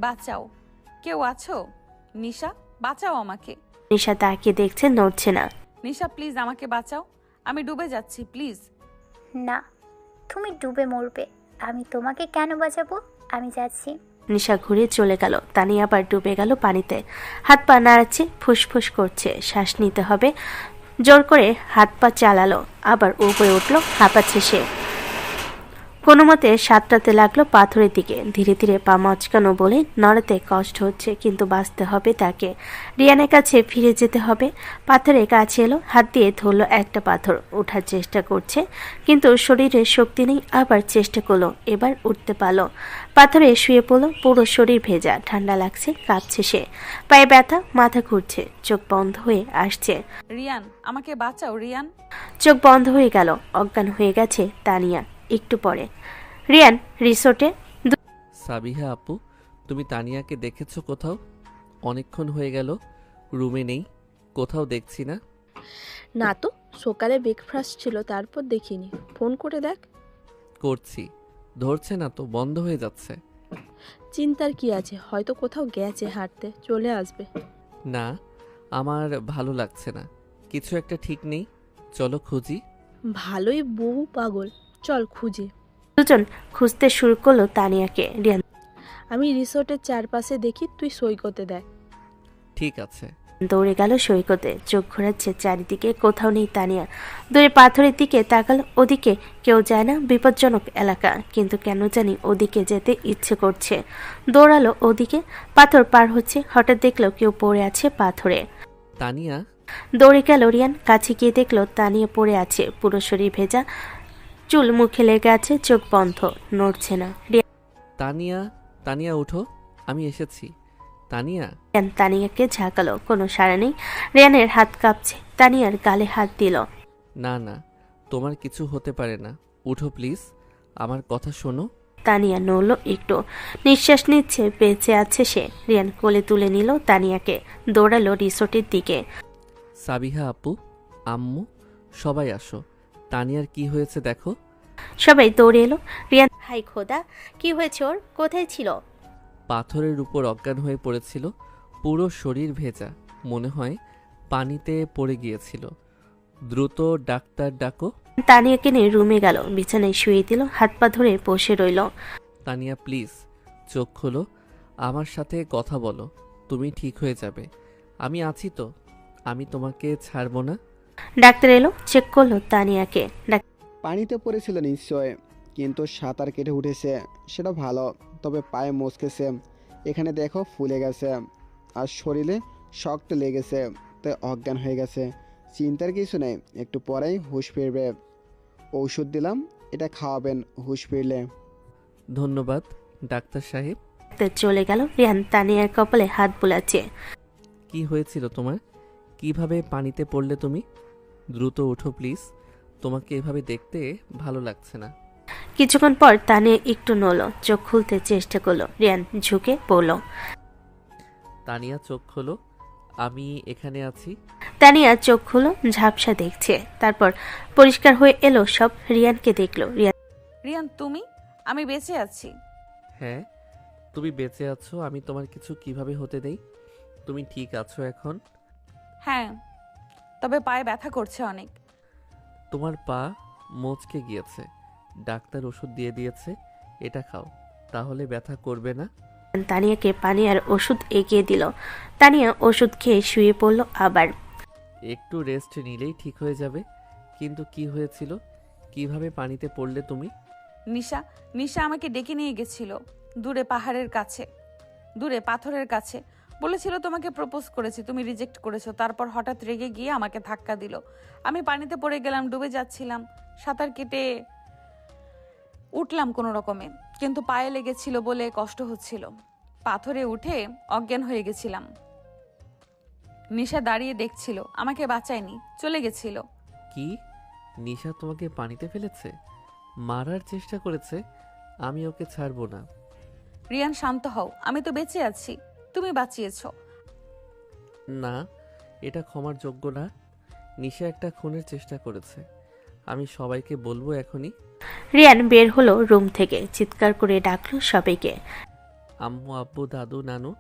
বাঁচাও, কেউ আছো? নিশা, বাঁচাও আমাকে। নিশা তাকিয়ে দেখছে, নড়ছে না। নিশা প্লিজ আমাকে বাঁচাও, আমি ডুবে যাচ্ছি, প্লিজ। না, তুমি ডুবে মরবে, আমি তোমাকে কেন বাঁচাবো? আমি যাচ্ছি। নিশা ঘুরে চলে গেল। তানিয়া আবার ডুবে গেল পানিতে, হাত পা নাড়াচ্ছে, ফুসফুস করছে, শ্বাস নিতে হবে। জোর করে হাত পা চালালো, আবার উপরে উঠলো, হাঁপাচ্ছে সে। কোনো মতে সাঁতরাতে লাগলো পাথরের দিকে। ধীরে ধীরে পা মচকানো বলে নড়াতে কষ্ট হচ্ছে, কিন্তু বাঁচতে হবে তাকে। রিয়ানের কাছে ফিরে যেতে হবে। পাথরের কাছে এলো, হাত দিয়ে ধরলো একটা পাথর, ওঠার চেষ্টা করছে, কিন্তু শরীরে শক্তি নেই। আবার চেষ্টা করলো, এবার উঠতে পারলো। পাথরে শুয়ে পড়লো, পুরো শরীর ভেজা, ঠান্ডা লাগছে, কাঁপছে সে, পায়ে ব্যথা, মাথা ঘুরছে, চোখ বন্ধ হয়ে আসছে। রিয়ান, আমাকে বাঁচাও রিয়ান। চোখ বন্ধ হয়ে গেল, অজ্ঞান হয়ে গেছে তানিয়া। একটু পরে রিয়ান রিসোর্টে। সাবিহা আপু, তুমি তানিয়াকে দেখেছো কোথাও? অনেকক্ষণ হয়ে গেল, রুমে নেই, কোথাও দেখছি না। না তো, সকালে ব্রেকফাস্ট ছিল, তারপর দেখিনি। ফোন করে দেখ। করছি, ধরছে না তো, বন্ধ হয়ে যাচ্ছে। চিন্তার কি আছে, হয়তো কোথাও গেছে হাঁটতে, চলে আসবে। না, আমার ভালো লাগছে না, কিছু একটা ঠিক নেই, চলো খুঁজি। ভালোই বউ পাগল, চল খুঁজে। দুজন খুঁজতে শুরু করলো তানিয়াকে। রিয়ান আমি রিসোর্টের চারপাশে দেখি, তুই সৈকতে দেখ। ঠিক আছে। দৌড়ে গেল সৈকতে, চোখ ঘোরাচ্ছে চারিদিকে, কোথাও নেই তানিয়া। দূরে পাথরের দিকে তাকাল, ওদিকে কেউ যায় না, বিপজ্জনক এলাকা, কিন্তু কেন জানি ওদিকে যেতে ইচ্ছে করছে। দৌড়ালো ওদিকে, পাথর পার হচ্ছে, হঠাৎ দেখলো কেউ পড়ে আছে পাথরে। তানিয়া, দৌড়ে গেল রিয়ান, কাছে গিয়ে দেখলো তানিয়া পড়ে আছে, পুরো শরীর ভেজা, চুল মুখে লেগে আছে, চোখ বন্ধ, নড়ছে না। তানিয়া, তানিয়া উঠো, আমি এসেছি। তানিয়া। রিয়ান তানিয়াকে ঝাঁকালো, কোনো সাড়া নেই। রিয়ানের হাত কাঁপছে, তানিয়ার গালে হাত দিল। না না, তোমার কিছু হতে পারে না, উঠো প্লিজ, আমার কথা শোনো। তানিয়া নড়ল একটু, নিঃশ্বাস নিচ্ছে, বেঁচে আছে সে। রিয়ান কোলে তুলে নিল তানিয়াকে, দৌড়ালো রিসোর্টের দিকে। সাবিহা আপু, আম্মু, সবাই আসো, তানিয়ার কি হয়েছে দেখো। সবাই দৌড়ে এলো। রিয়ান হাই খোদা, কি হয়েছে ওর? কোথায় ছিল? পাথরের উপর অজ্ঞান হয়ে পড়েছিল, পুরো শরীর ভেজা, মনে হয় পানিতে পড়ে গিয়েছিল, দ্রুত ডাক্তার ডাকো। তানিয়াকে নিয়ে রুমে গেল, বিছানায় শুয়ে দিল, হাত পা ধরে বসে রইল। তানিয়া প্লিজ, চোখ খোলো, আমার সাথে কথা বলো, তুমি ঠিক হয়ে যাবে, আমি আছি তো, আমি তোমাকে ছাড়বো না। ডাক্তার এলো, চেক করলো তানিয়াকে। পানিতে পড়েছিল নিশ্চয়, কিন্তু সাঁতার কেটে উঠেছে, সেটা ভালো, তবে পায়ে মচকেছে, এখানে দেখো ফুলে গেছে, আর শরীরে শক্ত লেগেছে, তাই অজ্ঞান হয়ে গেছে। চিন্তার কিছু নেই, একটু পরেই হুঁশ ফিরবে। ঔষধ দিলাম, এটা খাওয়াবেন হুঁশ ফিরলে। ধন্যবাদ ডাক্তার সাহেব। চলে গেল। রিয়ান তানিয়ার কপালে হাত বুলাচ্ছে। কি হয়েছিল তোমার? কিভাবে পানিতে পড়লে তুমি? দ্রুত ওঠো প্লিজ, তোমাকে এভাবে দেখতে ভালো লাগছে না। কিছুক্ষণ পর তানিয়া একটু নড়ল, চোখ খুলতে চেষ্টা করলো। রিয়ান ঝুঁকে পড়ল। তানিয়া চোখ খোলো, আমি এখানে আছি। তানিয়া চোখ খুলো, ঝাপসা দেখছে, তারপর পরিষ্কার হয়ে এলো সব। রিয়ানকে দেখলো। রিয়ান তুমি? আমি বেঁচে আছি। হ্যাঁ, তুমি বেঁচে আছো, আমি তোমার কিছু কিভাবে হতে দেই? তুমি ঠিক আছো এখন? হ্যাঁ, তবে পায়ে ব্যথা করছে অনেক। তোমার পা মচকে গিয়েছে, ডাক্তার ওষুধ দিয়ে দিয়েছে, এটা খাও, তাহলে ব্যথা করবে না। তানিয়াকে পানি আর ওষুধ এগিয়ে দিল। তানিয়া ওষুধ খেয়ে শুয়ে পড়ল আবার। একটু রেস্ট নিলেই ঠিক হয়ে যাবে, কিন্তু কি হয়েছিল? কিভাবে পানিতে পড়লে তুমি? নিশা নিশা আমাকে ডেকে নিয়ে গেছিল দূরে পাহাড়ের কাছে, দূরে পাথরের কাছে। বলেছিল তোমাকে প্রপোজ করেছি, তুমি রিজেক্ট করেছো। তারপর হঠাৎ রেগে গিয়ে আমাকে ধাক্কা দিল। আমি পানিতে পড়ে গেলাম, ডুবে যাচ্ছিলাম। সাঁতার কেটে উঠলাম কোনো রকমে, কিন্তু পায়ে লেগেছিল বলে কষ্ট হচ্ছিল। পাথরে উঠে অজ্ঞান হয়ে গেছিলাম। নিশা দাঁড়িয়ে দেখছিল, আমাকে বাঁচায়নি, চলে গেছিল। কি? নিশা তোমাকে পানিতে ফেলেছে? মারার চেষ্টা করেছে? আমি ওকে ছাড়বো না। রিয়ান শান্ত হও, আমি তো বেঁচে আছি, তুমি বাঁচিয়েছো। না, এটা ক্ষমার যোগ্য না। নিশা একটা খুনের চেষ্টা করেছে। আমি সবাইকে বলবো এখনই। রিয়ান বের হলো রুম থেকে, চিৎকার করে ডাকলো সবাইকে। আম্মু, আব্বু, দাদু, নানু,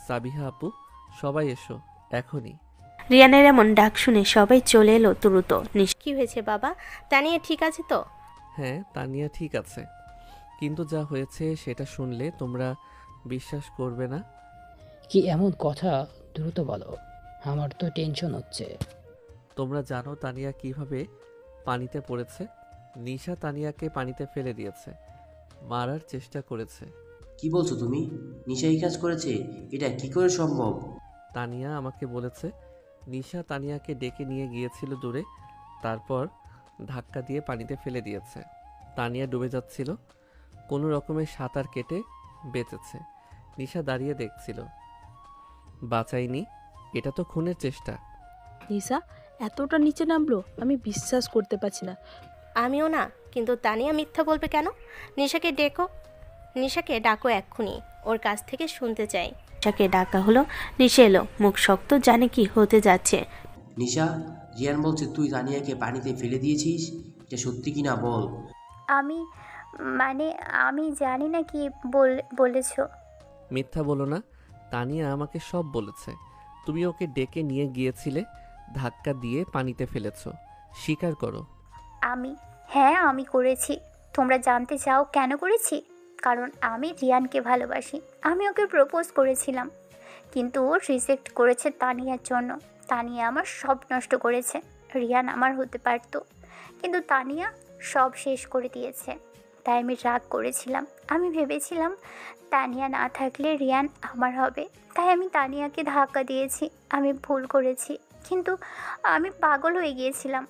সাবিহা আপু, সবাই এসো এখনই। রিয়ানের এমন ডাক শুনে সবাই চলে এলো দ্রুত। কি হয়েছে বাবা? তানিয়া ঠিক আছে তো? হ্যাঁ, তানিয়া ঠিক আছে, কিন্তু যা হয়েছে সেটা শুনলে তোমরা বিশ্বাস করবে না। কি এমন কথা? দ্রুত বলো, আমার তো টেনশন হচ্ছে। তোমরা জানো তানিয়া কিভাবে পানিতে পড়েছে? নিশা তানিয়াকে পানিতে ফেলে দিয়েছে, মারার চেষ্টা করেছে। কি বলছো তুমি? নিশা এই কাজ করেছে? এটা কি করে সম্ভব? তানিয়া আমাকে বলেছে নিশা তানিয়াকে ডেকে নিয়ে গিয়েছিল দূরে, তারপর ধাক্কা দিয়ে পানিতে ফেলে দিয়েছে। তানিয়া ডুবে যাচ্ছিল, কোনো রকমের সাঁতার কেটে বেঁচেছে। নিশা দাঁড়িয়ে দেখছিল, বাঁচাইনি। এটা তো খুনের চেষ্টা। নিশা এতটা নিচে নামলো, আমি বিশ্বাস করতে পারছি না। আমিও না, কিন্তু তানিয়া মিথ্যা বলবে কেন? নিশাকে ডাকো এক্ষুনি, ওর কাছ থেকে শুনতে চাই। নিশাকে ডাকা হলো। নিশা এলো, মুখ শক্ত, জানে কি হতে যাচ্ছে। নিশা, রিয়ান বলছে তুই তানিয়াকে পানিতে ফেলে দিয়েছিস, এটা সত্যি কি না বল। আমি মানে আমি জানি না কি বলেছো। মিথ্যা বলো না। তানিয়া আমাকে সব বলেছে। তুমি ওকে ডেকে নিয়ে গিয়েছিলে, ধাক্কা দিয়ে পানিতে ফেলেছো, স্বীকার করো। হ্যাঁ আমি করেছি। তোমরা জানতে চাও কেন করেছি? কারণ আমি রিয়ানকে ভালোবাসি। আমি ওকে প্রপোজ করেছিলাম, কিন্তু ও রিজেক্ট করেছে তানিয়ার জন্য। তানিয়া আমার সব নষ্ট করেছে। রিয়ান আমার হতে পারতো, কিন্তু তানিয়া সব শেষ করে দিয়েছে। তাই আমি রাগ করেছিলাম। আমি ভেবেছিলাম তানিয়া না থাকলে রিয়ান আমার হবে, তাই আমি তানিয়াকে ধাক্কা দিয়েছি। আমি ভুল করেছি, কিন্তু আমি পাগল হয়ে গিয়েছিলাম।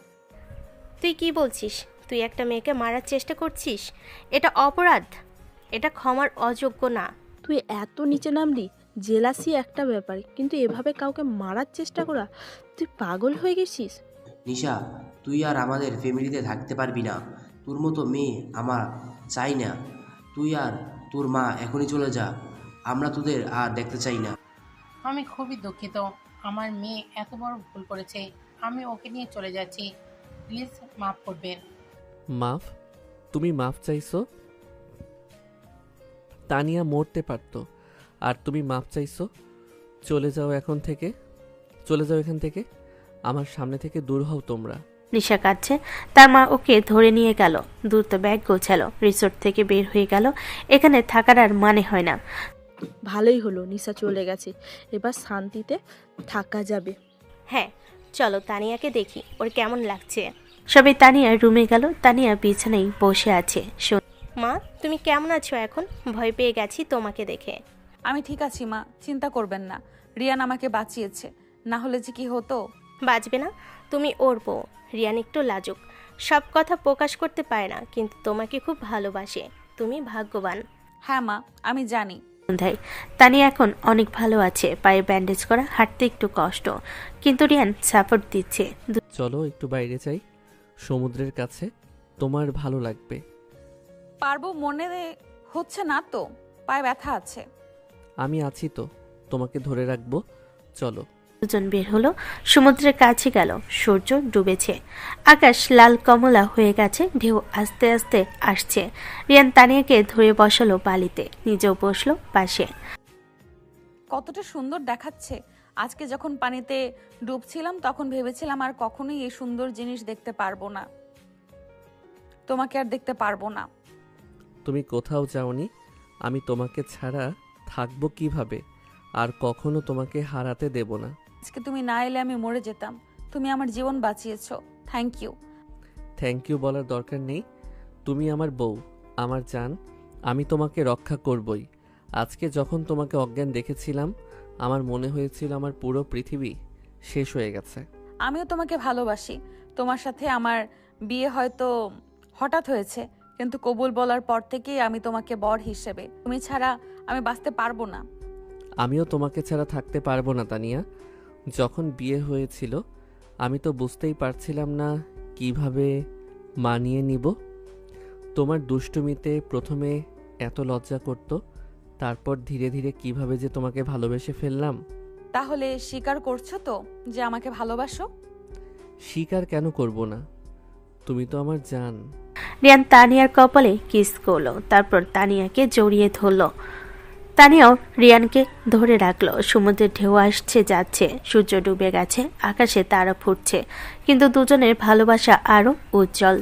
তুই কি বলছিস? তুই একটা মেয়েকে মারার চেষ্টা করছিস? এটা অপরাধ, এটা ক্ষমার অযোগ্য না। তুই এত নিচে নামলি, জেলাসি একটা ব্যাপার, কিন্তু এভাবে কাউকে মারার চেষ্টা করা, তুই পাগল হয়ে গেছিস। নিশা, তুই আর আমাদের ফ্যামিলিতে থাকতে পারবি না। তোর মতো মেয়ে আমার চাই না। তুই আর তোর মা এখনই চলে যা, আমরা তোদের আর দেখতে চাই না। আমি খুবই দুঃখিত, আমার মেয়ে এত বড় ভুল করেছে। আমি ওকে নিয়ে চলে যাচ্ছি, প্লিজ মাফ করবেন। মাফ? তুমি মাফ চাইছো? তানিয়া মরতে পারতো, আর তুমি মাফ চাইছো? চলে যাও এখান থেকে। আমার সামনে থেকে দূর হও তোমরা। নিশা কাঁদছে, তার মা ওকে ধরে নিয়ে গেল। দ্রুত ব্যাগ গোছালো, রিসোর্ট থেকে বের হয়ে গেল। এখানে থাকার আর মানে হয় না। ভালোই হলো নিশা চলে গেছে, এবার শান্তিতে থাকা যাবে। হ্যাঁ চলো তানিয়াকে দেখি, ওর কেমন লাগছে। সবাই তানিয়ার রুমে গেল। তানিয়া বিছানায় বসে আছে। মা তুমি কেমন আছো এখন? ভয় পেয়ে গেছি তোমাকে দেখে। আমি ঠিক আছি মা, চিন্তা করবেন না। রিয়ান আমাকে বাঁচিয়েছে, না হলে যে কি হতো। বাঁচবে না? তুমি ওর বউ। রিয়ান একটু লাজুক, সব কথা প্রকাশ করতে পারে না, কিন্তু তোমাকে খুব ভালোবাসে। তুমি ভাগ্যবান। হ্যাঁ মা, আমি জানি। সন্ধ্যায় তানিয়া এখন অনেক ভালো আছে, পায়ে ব্যান্ডেজ করা, হাঁটতে একটু কষ্ট, কিন্তু রিয়ান সাপোর্ট দিচ্ছে। চলো একটু বাইরে যাই, সমুদ্রের কাছে, তোমার ভালো লাগবে। পারবো, মনে হচ্ছে না তো, পায়ে ব্যথা আছে। আমি আছি তো, তোমাকে ধরে রাখবো, চলো। দুজন বের হলো, সমুদ্রের কাছে গেল। সূর্য ডুবেছে, আকাশ লাল কমলা হয়ে গেছে, ঢেউ আস্তে আস্তে আসছে। রিয়ান তানিয়াকে ধরে বসালো বালিতে, নিজেও বসলো পাশে। কতটা সুন্দর দেখাচ্ছে। আজকে যখন পানিতে ডুবছিলাম তখন ভেবেছিলাম আর কখনোই এই সুন্দর জিনিস দেখতে পারবো না, তোমাকে আর দেখতে পারবো না। তুমি কোথাও যাওনি, আমি তোমাকে ছাড়া থাকবো কিভাবে? আর কখনো তোমাকে হারাতে দেব না। আজকে তুমি না এলে আমি মরে যেতাম। তুমি আমার জীবন বাঁচিয়েছো, থ্যাংক ইউ। থ্যাংক ইউ বলার দরকার নেই। তুমি আমার বউ, আমার জান। আমি তোমাকে রক্ষা করবই। আজকে যখন তোমাকে অজ্ঞান দেখেছিলাম, আমার মনে হয়েছিল আমার পুরো পৃথিবী শেষ হয়ে গেছে। আমিও তোমাকে ভালোবাসি। তোমার সাথে আমার বিয়ে হয়তো হঠাৎ হয়েছে, কিন্তু কবুল বলার পর থেকেই আমি তোমাকে বর হিসেবে। তুমি ছাড়া আমি বাঁচতে পারবো না। আমিও তোমাকে ছাড়া থাকতে পারবো না তানিয়া। যখন বিয়ে হয়েছিল আমি তো বুঝতেই পারছিলাম না কিভাবে মানিয়ে নিব। তোমার দুষ্টুমিতে প্রথমে এত লজ্জা করত, তারপর ধীরে ধীরে কিভাবে যে তোমাকে ভালোবেসে ফেললাম। তাহলে স্বীকার করছো তো যে আমাকে ভালোবাসো? স্বীকার কেন করব না? তুমি তো আমার জান। রিয়ান তানিয়ার কপালে কিস করলো, তারপর তানিয়াকে জড়িয়ে ধরলো। তানিয়াও রিয়ানকে ধরে রাখলো। সমুদ্রের ঢেউ আসছে যাচ্ছে, সূর্য ডুবে গেছে, আকাশে তারা ফুটছে, কিন্তু দুজনের ভালোবাসা আরো উজ্জ্বল।